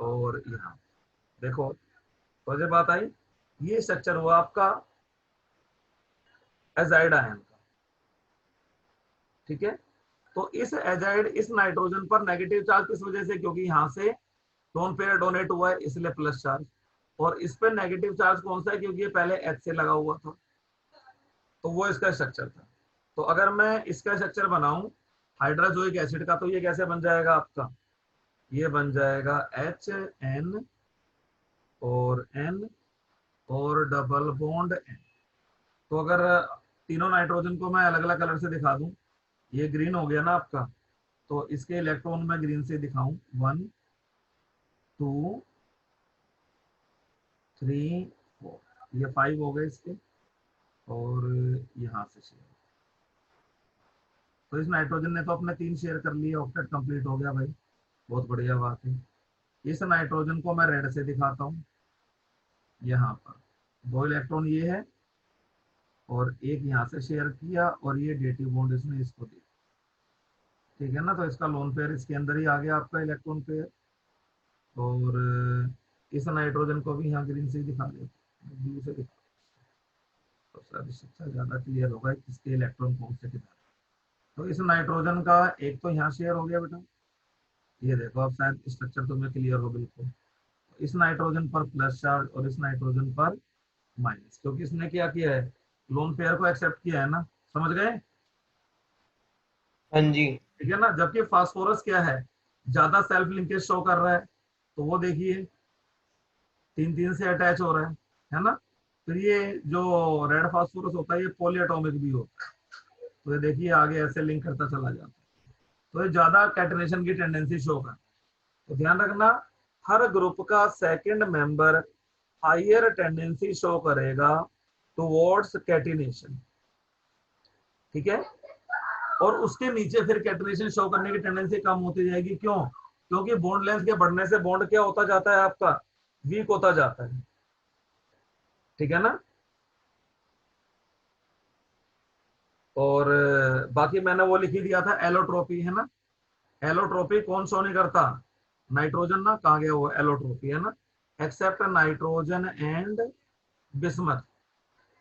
और यहाँ देखो तो जो बात आई, ये स्ट्रक्चर हुआ आपका एजाइड आयन का। ठीक है, तो इस एजाइड, इस नाइट्रोजन पर नेगेटिव चार्ज किस वजह से, क्योंकि यहाँ से लोन पेयर डोनेट हुआ है इसलिए प्लस चार्ज, और इस पर नेगेटिव चार्ज कौन सा है, क्योंकि ये पहले H से लगा हुआ था, तो वो इसका स्ट्रक्चर था। तो अगर मैं इसका स्ट्रक्चर बनाऊं हाइड्रोजोइक एसिड का, तो ये कैसे बन जाएगा आपका, ये बन जाएगा HN और N और डबल बॉन्ड N। तो अगर तीनों नाइट्रोजन को मैं अलग अलग कलर से दिखा दूं, ये ग्रीन हो गया ना आपका, तो इसके इलेक्ट्रॉन मैं ग्रीन से दिखाऊं, 1 2 3 4, ये 5 हो गए इसके, और यहाँ से शेयर। तो इस नाइट्रोजन ने तो अपने 3 शेयर कर लिए, ऑक्टेट कंप्लीट हो गया भाई, बहुत बढ़िया बात है। इस नाइट्रोजन को मैं रेड से दिखाता हूँ, यहाँ पर 2 इलेक्ट्रॉन ये है और एक यहाँ से शेयर किया, और ये डेटिव बॉन्ड इसने इसको दिया। ठीक है ना, तो इसका लोन पेयर इसके अंदर ही आ गया आपका इलेक्ट्रॉन पेयर, और इस नाइट्रोजन को भी यहाँ ग्रीन से ही दिखा देते, ब्लू से दिखा, तो शायद इससे ज्यादा क्लियर होगा किसके इलेक्ट्रॉन कौन से किधर। तो इस नाइट्रोजन का एक तो यहाँ शेयर हो गया बेटा, ये देखो अब शायद स्ट्रक्चर तुम्हें क्लियर हो बिल्कुल। इस नाइट्रोजन पर प्लस चार्ज और इस नाइट्रोजन पर माइनस, क्योंकि इसने क्या किया है, लोन पेयर को एक्सेप्ट किया है ना, समझ गए। हाँ जी। ठीक है ना, जबकि फास्फोरस क्या है, ज्यादा सेल्फ लिंकेज शो कर रहा है, तो वो देखिए 3 3 से अटैच हो रहा है ना। फिर ये जो रेड फास्फोरस होता है ये पॉलीएटॉमिक भी होता है, तो ये देखिए आगे ऐसे लिंक करता चला जाता है, तो ये ज्यादा कैटनेशन की टेंडेंसी शो करता है। तो ध्यान रखना, हर ग्रुप का second member higher tendency show करेगा टुवर्ड्स कैटिनेशन। ठीक है, और उसके नीचे फिर कैटिनेशन शो करने की टेंडेंसी कम होती जाएगी। क्यों, क्योंकि बॉन्ड लेंथ के बढ़ने से बॉन्ड क्या होता जाता है आपका, वीक होता जाता है। ठीक है ना, और बाकी मैंने वो लिख ही दिया था, एलोट्रोपी है ना। एलोट्रोपी कौन शो नहीं करता, नाइट्रोजन ना, कहा गया वो एलोट्रोपी है ना, एक्सेप्ट नाइट्रोजन एंड बिस्मथ।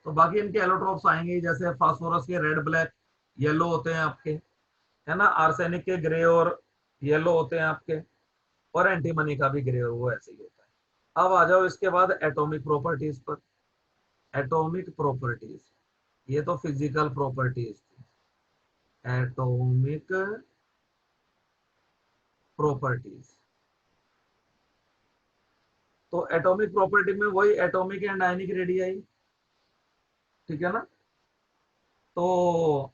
तो बाकी इनके एलोट्रोप्स आएंगे, जैसे फास्फोरस के रेड ब्लैक येलो होते हैं आपके, है ना, आर्सेनिक के ग्रे और येलो होते हैं आपके, और एंटीमनी का भी ग्रे और वो ऐसे ही होता है। अब आ जाओ इसके बाद एटॉमिक प्रॉपर्टीज पर। एटॉमिक प्रॉपर्टीज, ये तो फिजिकल प्रॉपर्टीज थी, एटॉमिक प्रॉपर्टीज। तो एटॉमिक प्रॉपर्टी में वही एटॉमिक एंड आयनिक रेडियाई। ठीक है ना, तो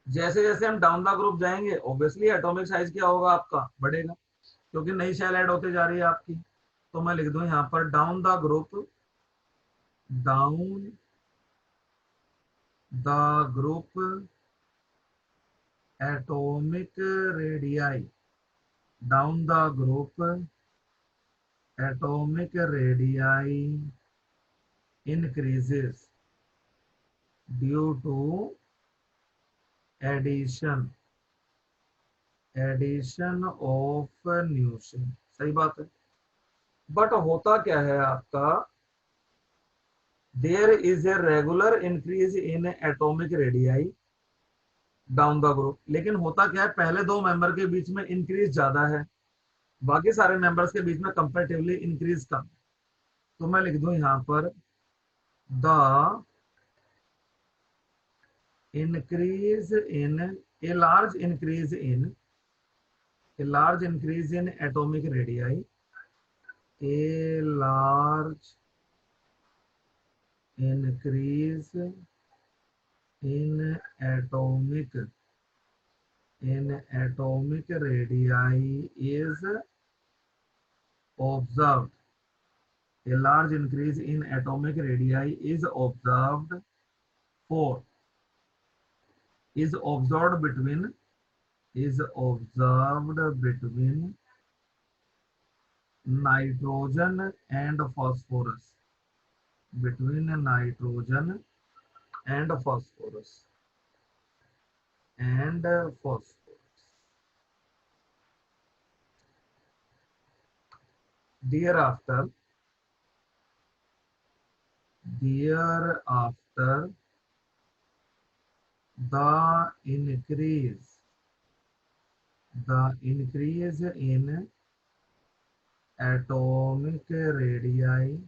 जैसे जैसे हम डाउन द ग्रुप जाएंगे ऑब्वियसली एटॉमिक साइज क्या होगा आपका, बढ़ेगा, क्योंकि नई शेल ऐड होते जा रही है आपकी। तो मैं लिख दूं यहाँ पर down the group, down the group atomic radii, down the group atomic radii increases due to addition of new shell. सही बात है, बट होता क्या है आपका, there is a regular increase in atomic radii down the group. लेकिन होता क्या है, पहले 2 मेंबर के बीच में इंक्रीज ज्यादा है, बाकी सारे मेंबर्स के बीच में कंपैरेटिवली इंक्रीज कम। तो मैं लिख दूं यहाँ पर the increase in a large increase in atomic radii, a large increase in atomic in atomic radii is observed. A large increase in atomic radii is observed for is observed between nitrogen and phosphorus. Between nitrogen and phosphorus. Thereafter, the increase in atomic radii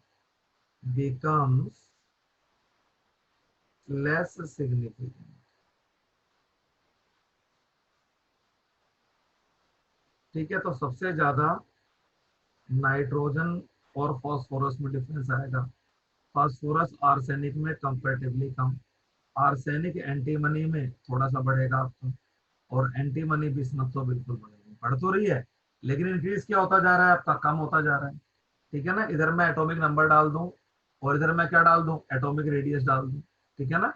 becomes less significant. ठीक है, तो सबसे ज्यादा nitrogen और phosphorus में difference आएगा। Phosphorus arsenic में comparatively कम, arsenic antimony में थोड़ा सा बढ़ेगा आपका, और एंटीमनी बिस्मथ तो बिल्कुल बढ़ेगी, बढ़ तो रही है लेकिन इंक्रीज क्या होता जा रहा है आपका, कम होता जा रहा है। ठीक है ना, इधर मैं एटॉमिक नंबर डाल दूं और इधर मैं क्या डाल दूं, एटॉमिक रेडियस डाल दूं। ठीक है ना,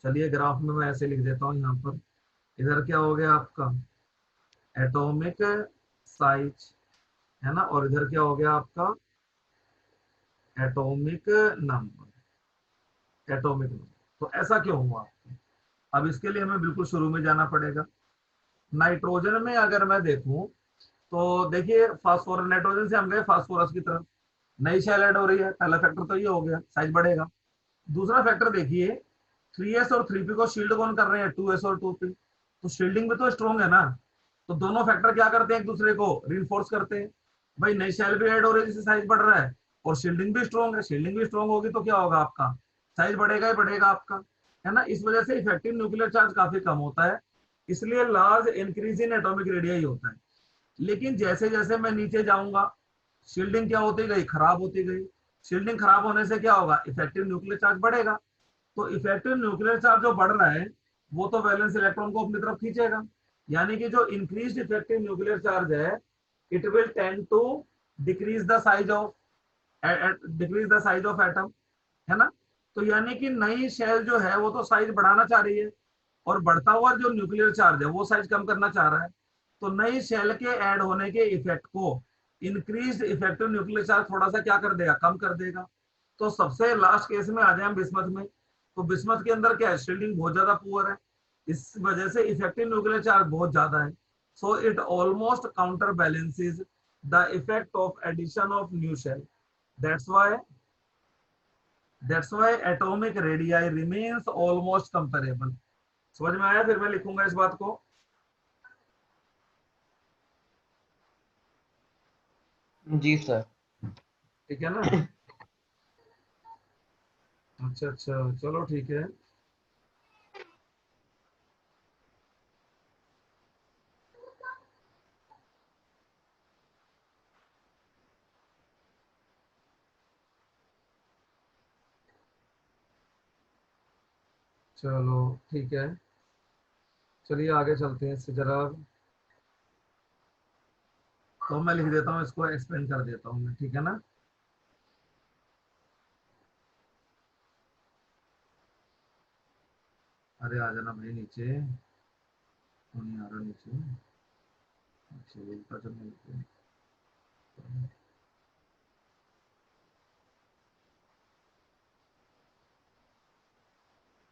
चलिए ग्राफ में मैं ऐसे लिख देता हूं यहाँ पर। इधर क्या हो गया आपका एटॉमिक साइज, है ना, और इधर क्या हो गया आपका एटॉमिक नंबर। तो ऐसा क्यों हुआ? अब इसके लिए हमें बिल्कुल शुरू में जाना पड़ेगा। नाइट्रोजन में अगर मैं देखूं तो देखिए फास्फोरस, नाइट्रोजन से हम गए फास्फोरस की तरफ, नई शेल ऐड हो रही है, पहला फैक्टर तो ये हो गया, साइज बढ़ेगा। दूसरा फैक्टर देखिए 3s और 3p को शील्ड कौन कर रहे हैं, 2s और 2p, तो शील्डिंग भी तो स्ट्रॉन्ग है ना। तो दोनों फैक्टर क्या करते हैं, एक दूसरे को रिइंफोर्स करते हैं। भाई नई शेल भी ऐड हो रही है जिससे साइज बढ़ रहा है, और शील्डिंग भी स्ट्रॉन्ग है, शील्डिंग भी स्ट्रॉन्ग होगी तो क्या होगा आपका साइज बढ़ेगा ही बढ़ेगा आपका, है ना। इस वजह से इफेक्टिव न्यूक्लियर चार्ज काफी कम होता है, इसलिए large increase in atomic radius होता है। लेकिन जैसे जैसे मैं नीचे जाऊंगा शील्डिंग क्या होती गई, खराब होती गई। शील्डिंग खराब होने से क्या होगा, इफेक्टिव न्यूक्लियर चार्ज बढ़ेगा। तो इफेक्टिव न्यूक्लियर चार्ज जो बढ़ रहा है वो तो वैलेंस इलेक्ट्रॉन को अपनी तरफ खींचेगा, यानी कि जो इंक्रीज इफेक्टिव न्यूक्लियर चार्ज है it will tend to decrease the size of atom, है ना। तो यानी कि नई शेल जो है वो तो साइज बढ़ाना चाह रही है, और बढ़ता हुआ जो न्यूक्लियर चार्ज है वो साइज कम करना चाह रहा है। तो नई शेल के ऐड होने के इफेक्ट को इंक्रीज इफेक्टिव न्यूक्लियर चार्ज थोड़ा सा क्या कर देगा, कम कर देगा। तो सबसे लास्ट केस में आ जाए हम बिस्मथ में, तो बिस्मथ के अंदर क्या है, शील्डिंग बहुत ज्यादा पुअर है, इस वजह से इफेक्टिव न्यूक्लियर चार्ज बहुत ज्यादा है। So it almost counter balances the effect of addition of new shell. That's why atomic radii remains almost comparable। समझ में आया? फिर मैं लिखूंगा इस बात को। जी सर। ठीक है ना, अच्छा अच्छा, चलो ठीक है। चलो ठीक है, चलिए आगे चलते हैं इससे जरा। तो मैं लिख देता हूँ, इसको एक्सप्लेन कर देता हूँ मैं, ठीक है ना। अरे आ जाना भाई नीचे, नहीं आ रहा नीचे, अच्छा उल्टा चलने लग गया।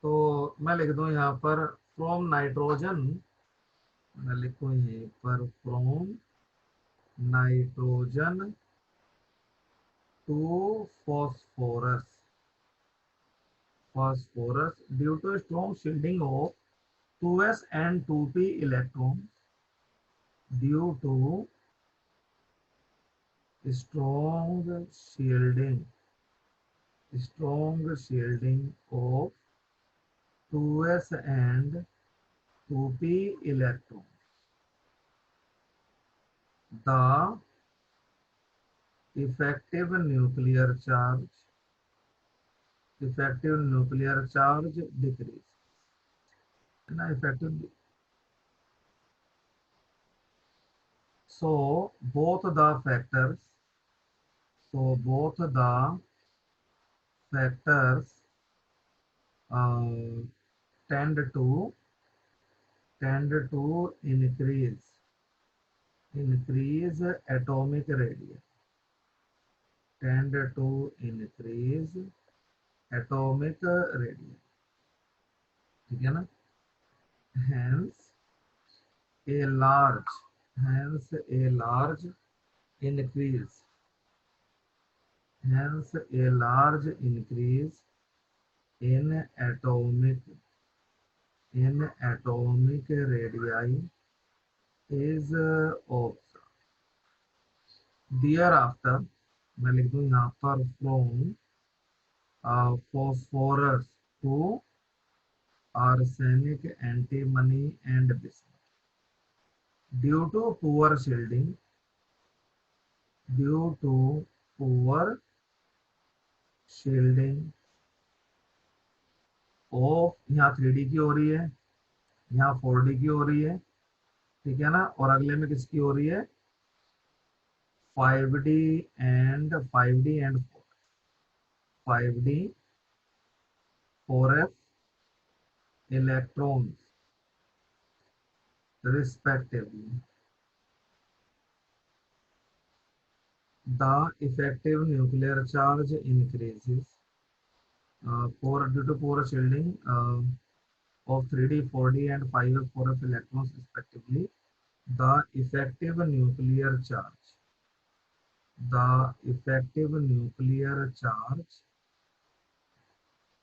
तो मैं लिख दूं यहाँ पर फ्रॉम नाइट्रोजन, मैं लिखूं यहीं पर from nitrogen to phosphorus due to strong shielding of 2s and 2p electrons, due to strong shielding of 2s and 2p electrons, the effective nuclear charge decrease, है ना। Effective so both the factors so both the factors uh, tend to increase atomic radius, tend to increase atomic radius, ठीक है ना? hence a large increase in atomic radii is observed. Thereafter मैं लिख दूं यहाँ पर from phosphorus to arsenic, antimony and bismuth. Due to poor shielding of, यहाँ 3D की हो रही है, यहाँ 4D की हो रही है, ठीक है ना? और अगले में किसकी हो रही है? 5D and 4F electrons respectively. The effective nuclear charge increases due to poor shielding of 3D, 4D and 5F, 4F electrons respectively. The effective nuclear charge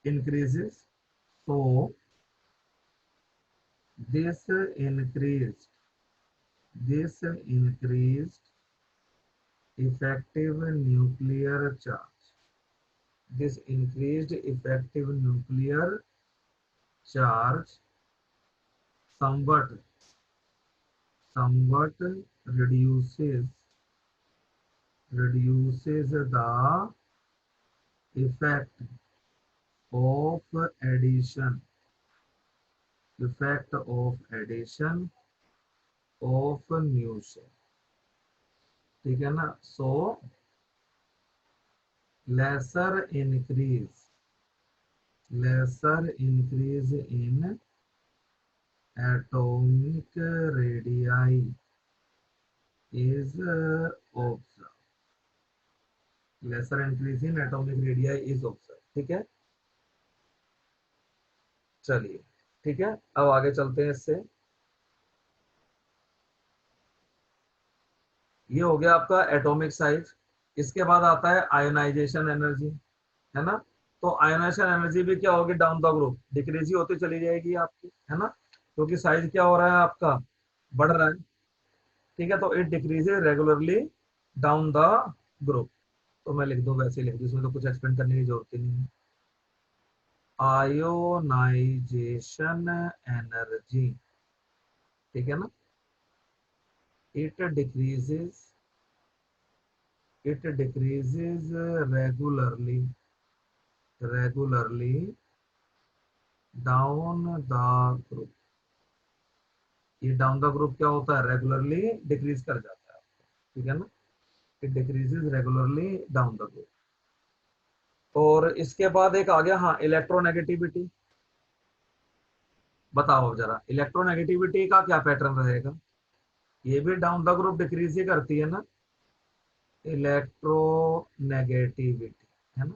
increases. So this increased effective nuclear charge, this increased effective nuclear charge somewhat reduces the effect of addition of new shell, ठीक है ना? So lesser increase in atomic radii is observed. Lesser increase in atomic radii is observed, ठीक है? चलिए, ठीक है, अब आगे चलते हैं इससे। ये हो गया आपका एटॉमिक साइज। इसके बाद आता है आयोनाइजेशन एनर्जी, है ना? तो आयोनाइजेशन एनर्जी भी क्या होगी? डाउन द ग्रुप डिक्रीज ही होती चली जाएगी आपकी, है ना? क्योंकि साइज क्या हो रहा है आपका? बढ़ रहा है, ठीक है? तो it decreases regularly down the group. तो मैं लिख दूं, वैसे ही लिख दूं, इसमें तो कुछ एक्सप्लेन करने की जरूरत ही नहीं है। आयोनाइजेशन एनर्जी, ठीक है ना? it decreases regularly down the group। ये डाउन द ग्रुप क्या होता है? रेगुलरली डिक्रीज कर जाता है, ठीक है ना? It decreases regularly down the group. और इसके बाद एक आ गया, हाँ, इलेक्ट्रोनेगेटिविटी। बताओ जरा, इलेक्ट्रोनेगेटिविटी का क्या पैटर्न रहेगा? ये भी डाउन द ग्रुप डिक्रीज ही करती है ना, इलेक्ट्रोनेगेटिविटी, है ना?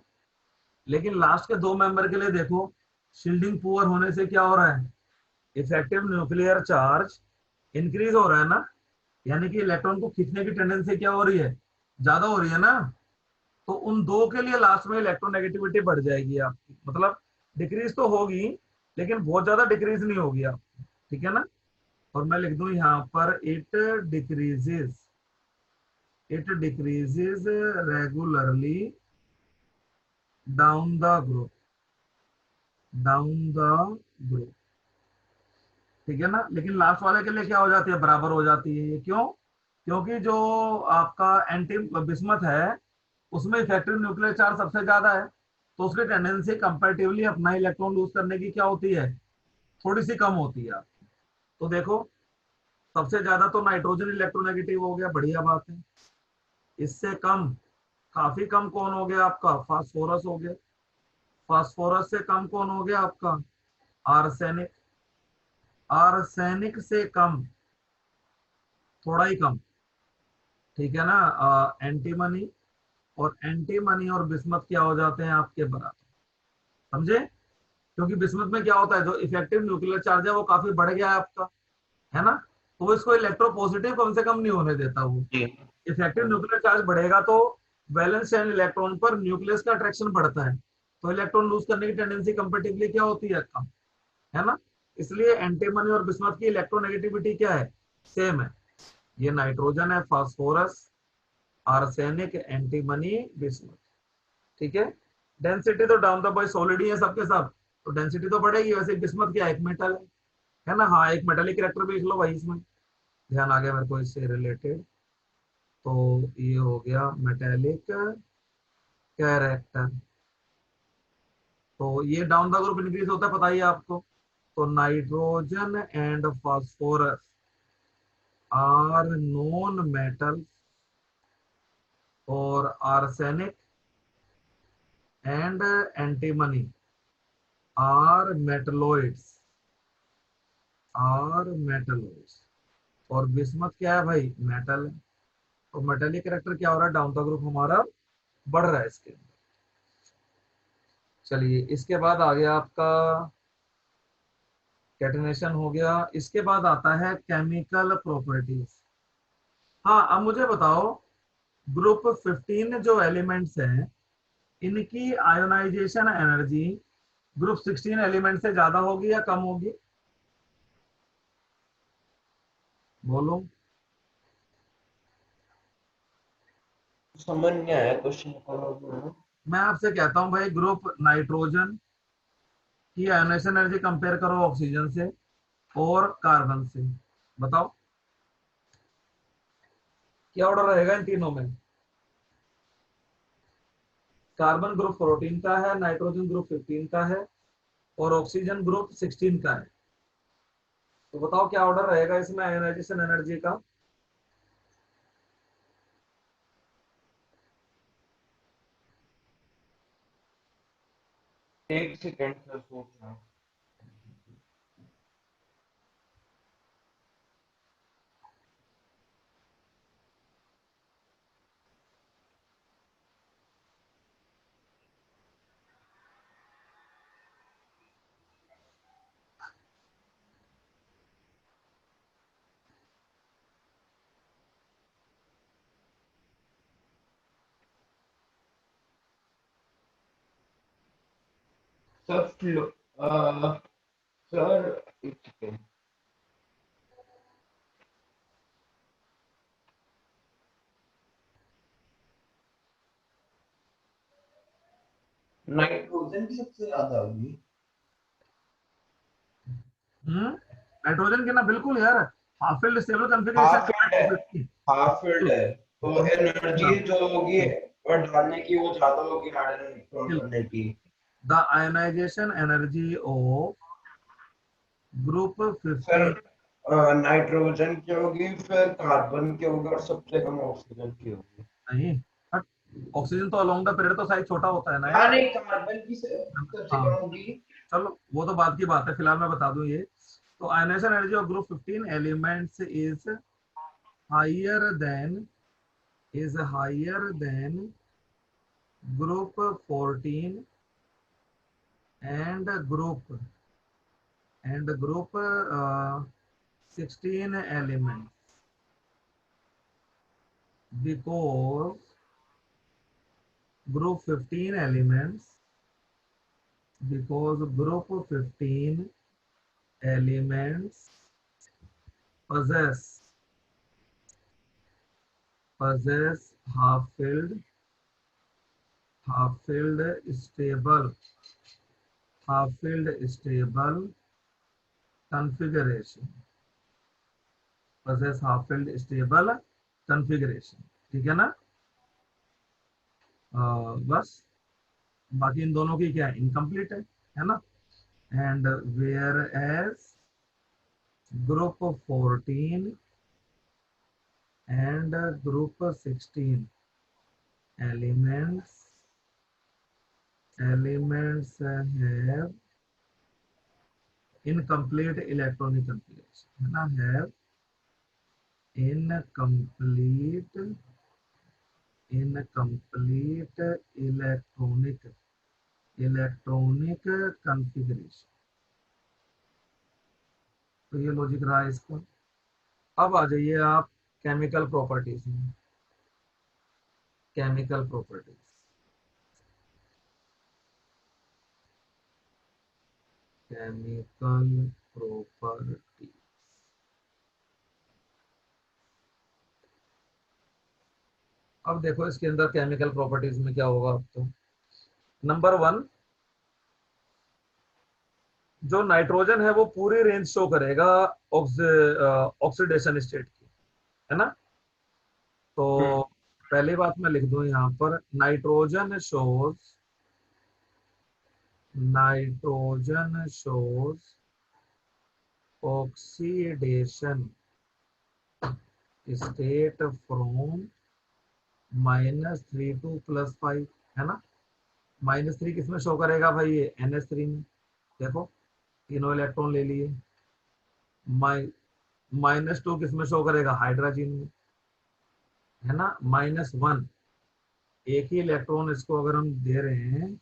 लेकिन लास्ट के दो मेंबर के लिए देखो, शील्डिंग पुअर होने से क्या हो रहा है? इफेक्टिव न्यूक्लियर चार्ज इंक्रीज हो रहा है ना, यानी कि इलेक्ट्रॉन को खींचने की टेंडेंसी क्या हो रही है? ज्यादा हो रही है ना। तो उन दो के लिए लास्ट में इलेक्ट्रोनेगेटिविटी बढ़ जाएगी आपकी, मतलब डिक्रीज तो होगी लेकिन बहुत ज्यादा डिक्रीज नहीं होगी आपकी, ठीक है ना? और मैं लिख दूं यहाँ पर it decreases regularly down the group, ठीक है ना? लेकिन लास्ट वाले के लिए क्या हो जाती है? बराबर हो जाती है। ये क्यों? क्योंकि जो आपका एंटी बिस्मथ है उसमें इफेक्टिव न्यूक्लियर चार्ज सबसे ज्यादा है, तो उसकी टेंडेंसी कंपैरेटिवली अपना इलेक्ट्रॉन लूज करने की क्या होती है? थोड़ी सी कम होती है आपकी। तो देखो, सबसे ज्यादा तो नाइट्रोजन इलेक्ट्रोनेगेटिव हो गया, बढ़िया बात है। इससे कम, काफी कम कौन हो गया आपका? फास्फोरस हो गया। फास्फोरस से कम कौन हो गया आपका? आर्सेनिक। आर्सेनिक से कम, थोड़ा ही कम, ठीक है ना, एंटीमनी। और एंटीमनी और बिस्मथ क्या हो जाते हैं आपके बराबर, समझे? क्योंकि बिस्मथ में क्या होता है, जो इफेक्टिव न्यूक्लियर चार्ज है वो काफी बढ़ गया है आपका, है ना, तो वो इसको इलेक्ट्रोपॉजिटिव कम से कम नहीं होने देता। वो जी। इफेक्टिव न्यूक्लियर चार्ज बढ़ेगा तो वैलेंस चैन इलेक्ट्रॉन पर न्यूक्लियस का अट्रैक्शन बढ़ता है, तो इलेक्ट्रॉन लूज करने की टेंडेंसी कंपेटिवली क्या होती है? कम, है ना। इसलिए एंटीमनी और बिस्मथ की इलेक्ट्रोनेगेटिविटी क्या है? सेम है। ये नाइट्रोजन है, फास्फोरस, आर्सेनिक, एंटीमनी, बिस्मथ, ठीक है। डेंसिटी तो डाउन द बाय सॉलिड ही है सबके सब, तो डेंसिटी तो बढ़ेगी। वैसे बिस्मथ क्या, एक मेटल है ना। हाँ, एक मेटेलिक कैरेक्टर भी लिख लो भाई इसमें, ध्यान आ गया मेरे को इससे रिलेटेड। तो ये हो गया मेटेलिक कैरेक्टर। तो ये डाउन द ग्रुप इंक्रीज होता है, पता ही है आपको। तो nitrogen and phosphorus are non metal, और arsenic and antimony are metalloids, are metalloids. और बिस्मथ क्या है भाई? मेटल है। तो मेटेलिक कैरेक्टर क्या हो रहा है? डाउन द ग्रुप हमारा बढ़ रहा है इसके अंदर। चलिए, इसके बाद आ गया आपका कैटेनेशन हो गया। इसके बाद आता है केमिकल प्रॉपर्टीज। हाँ, अब मुझे बताओ, ग्रुप 15 जो एलिमेंट्स हैं, इनकी आयोनाइजेशन एनर्जी ग्रुप 16 एलिमेंट से ज्यादा होगी या कम होगी? बोलो। समझ नहीं आया क्वेश्चन। मैं आपसे कहता हूं भाई, ग्रुप नाइट्रोजन की आयोनाइजेशन एनर्जी कंपेयर करो ऑक्सीजन से और कार्बन से, बताओ क्या ऑर्डर रहेगा इन तीनों में? कार्बन ग्रुप 14 का है, नाइट्रोजन ग्रुप 15 का है, और ऑक्सीजन ग्रुप 16 का है। तो बताओ क्या ऑर्डर रहेगा इसमें आयोनाइजेशन एनर्जी का? एक सेकंड से सोच रहा हूँ। सर फ्लो सर एक सेकंड। नाइट्रोजन की सबसे ज्यादा होगी। नाइट्रोजन के ना, बिल्कुल यार। Half field stable half field है। कॉन्फ़िगरेशन। हाफ फील्ड है तो एनर्जी हाँ, जो होगी और डालने की वो ज्यादा होगी हाइड्रोजन इलेक्ट्रॉन करने की। The ionisation energy of group फिर 15। नाइट्रोजन की होगी, फिर कार्बन की होगी और सबसे कम ऑक्सीजन की होगी। नहीं, हट, ऑक्सीजन तो अलोंग द पीरियड तो साइज छोटा होता है ना हाँ यार। नहीं, कार्बन की सबसे हाँ, कम होगी। चलो वो तो बात की बात है, फिलहाल मैं बता दूं ये। तो ionisation energy of group 15 elements higher than is higher than group 14 and group 16 elements, because group 15 elements because group 15 elements possess half filled stable configuration, possess half filled stable configuration, ठीक है ना। बस, बाकी इन दोनों की क्या है? इनकम्प्लीट है ना। And whereas group 14 and group 16 elements have incomplete electronic configuration, है ना, have incomplete electronic configuration। तो ये लॉजिक रहा है इसका। अब आ जाइए आप केमिकल प्रॉपर्टीज में। Chemical properties, chemical properties. अब देखो इसके अंदर केमिकल प्रॉपर्टीज में क्या होगा। अब तो नंबर 1, जो नाइट्रोजन है वो पूरी रेंज शो करेगा ऑक्सीडेशन स्टेट की, है ना। तो पहली बात मैं लिख दूं यहाँ पर, nitrogen shows oxidation state from -3 to +5, है ना। -3 किसमें शो करेगा भाई, ये NH3 में। देखो तीनों इलेक्ट्रॉन ले लिए। -2 किसमें शो करेगा, हाइड्रोजन में, है ना। -1, एक ही इलेक्ट्रॉन इसको अगर हम दे रहे हैं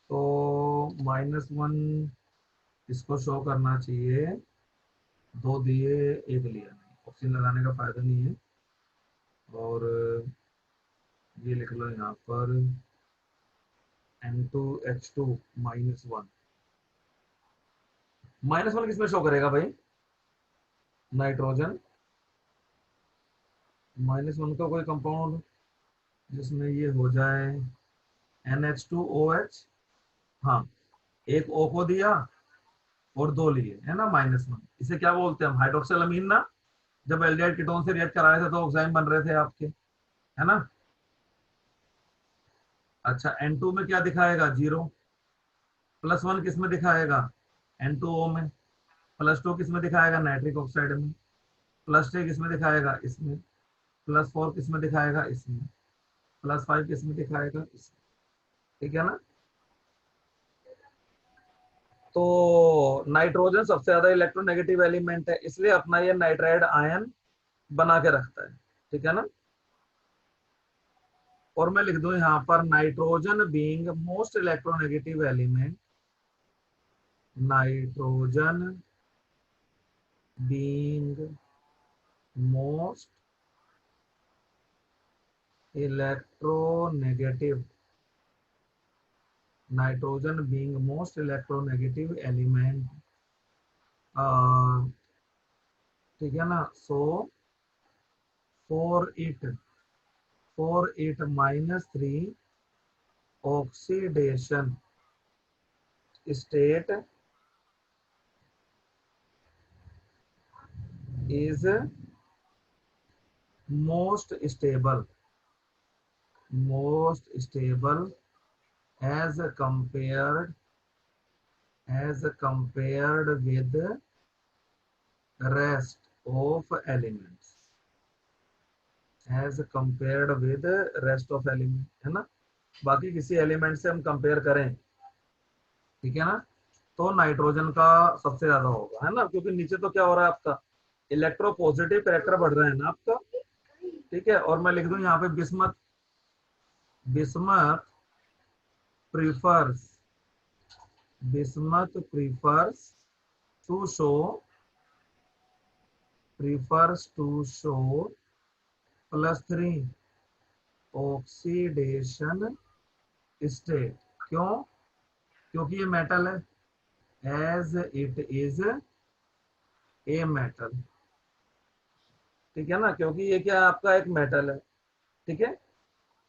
तो -1 इसको शो करना चाहिए। 2 दिए, 1 लिया, नहीं, ऑक्सीजन लगाने का फायदा नहीं है। और ये लिख लो यहाँ पर N2H2 -1। -1 किसमें शो करेगा भाई, नाइट्रोजन। -1 का कोई कंपाउंड जिसमें ये हो जाए NH2OH, हाँ, एक O को दिया और 2 लिए, है ना, -1। इसे क्या बोलते हैं हम, हाइड्रोक्सिल अमीन ना। जब एल्डिहाइड कीटोन से रिएक्ट कराए थे तो ऑक्साइड बन रहे थे आपके, है ना। अच्छा, N2 में क्या दिखाएगा, 0। +1 किस में दिखाएगा, N2O में। +2 किस में दिखाएगा, नाइट्रिक ऑक्साइड में। +3 किस में दिखाएगा, इसमें। +4 किस में दिखाएगा, इसमें। +5 किस में दिखाएगा, इसमें। ठीक है ना। तो नाइट्रोजन सबसे ज्यादा इलेक्ट्रोनेगेटिव एलिमेंट है, इसलिए अपना ये नाइट्राइड आयन बना के रखता है। ठीक है ना। और मैं लिख दूं यहाँ पर, nitrogen being most electronegative element, nitrogen being most electronegative, nitrogen being most electronegative element, ठीक है ना। So for it -3 oxidation state is most stable as compared with the rest of elements, है ना। बाकी किसी एलिमेंट से हम कंपेयर करें, ठीक है ना, तो नाइट्रोजन का सबसे ज्यादा होगा, है ना। क्योंकि नीचे तो क्या हो रहा है आपका, इलेक्ट्रोपॉजिटिव कैरेक्टर बढ़ रहा है ना आपका। ठीक है। और मैं लिख दूं यहाँ पे, bismuth prefers to show +3 oxidation state. क्यों, क्योंकि ये मेटल है, as it is a metal. ठीक है ना, क्योंकि ये क्या आपका एक मेटल है। ठीक है।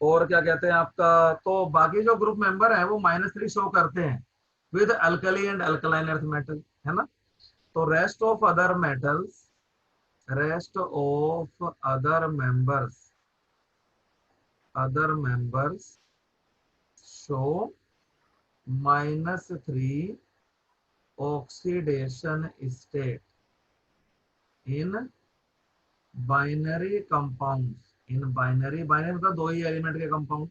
और क्या कहते हैं आपका, तो बाकी जो ग्रुप मेंबर है वो -3 शो करते हैं with alkali and alkaline earth metal, है ना। तो rest of other members show -3 oxidation state, in binary compounds, in binary, binary मतलब दो ही एलिमेंट के compound,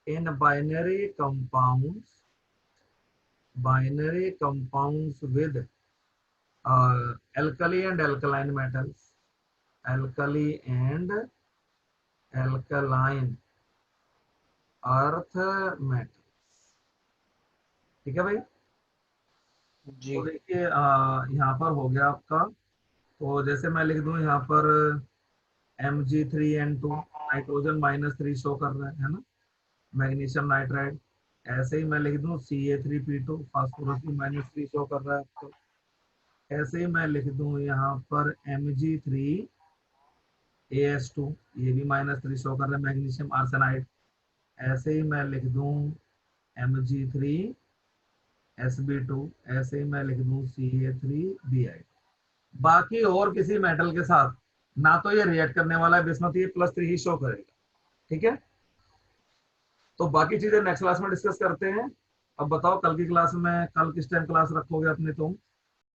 in binary compounds, binary compounds with alkali and alkaline metals, alkali and alkaline earth metals। ठीक है भाई। जी। तो देखिए यहाँ पर हो गया आपका, तो जैसे मैं लिख दूं यहाँ पर Mg3N2, नाइट्रोजन -3 शो कर रहा है ना, मैग्नीशियम नाइट्राइड। ऐसे ही मैं लिख दूं Ca3P2, फास्फोरस भी -3 शो कर रहा है आपको। ऐसे ही मैं लिख दूं यहाँ पर Mg3AS2, ये भी -3 शो कर रहा है, मैग्नीशियम आर्सेनाइड। ऐसे ही मैं लिख दूं Mg3Sb2, ऐसे ही मैं लिख दूं Ca3Bi। बाकी और किसी मेटल के साथ ना तो ये रिएक्ट करने वाला है बिस्मथ, ये +3 ही शो करेगा। ठीक है, तो बाकी चीजें नेक्स्ट क्लास में डिस्कस करते हैं। अब बताओ कल की क्लास में, कल किस टाइम क्लास रखोगे अपने तुम?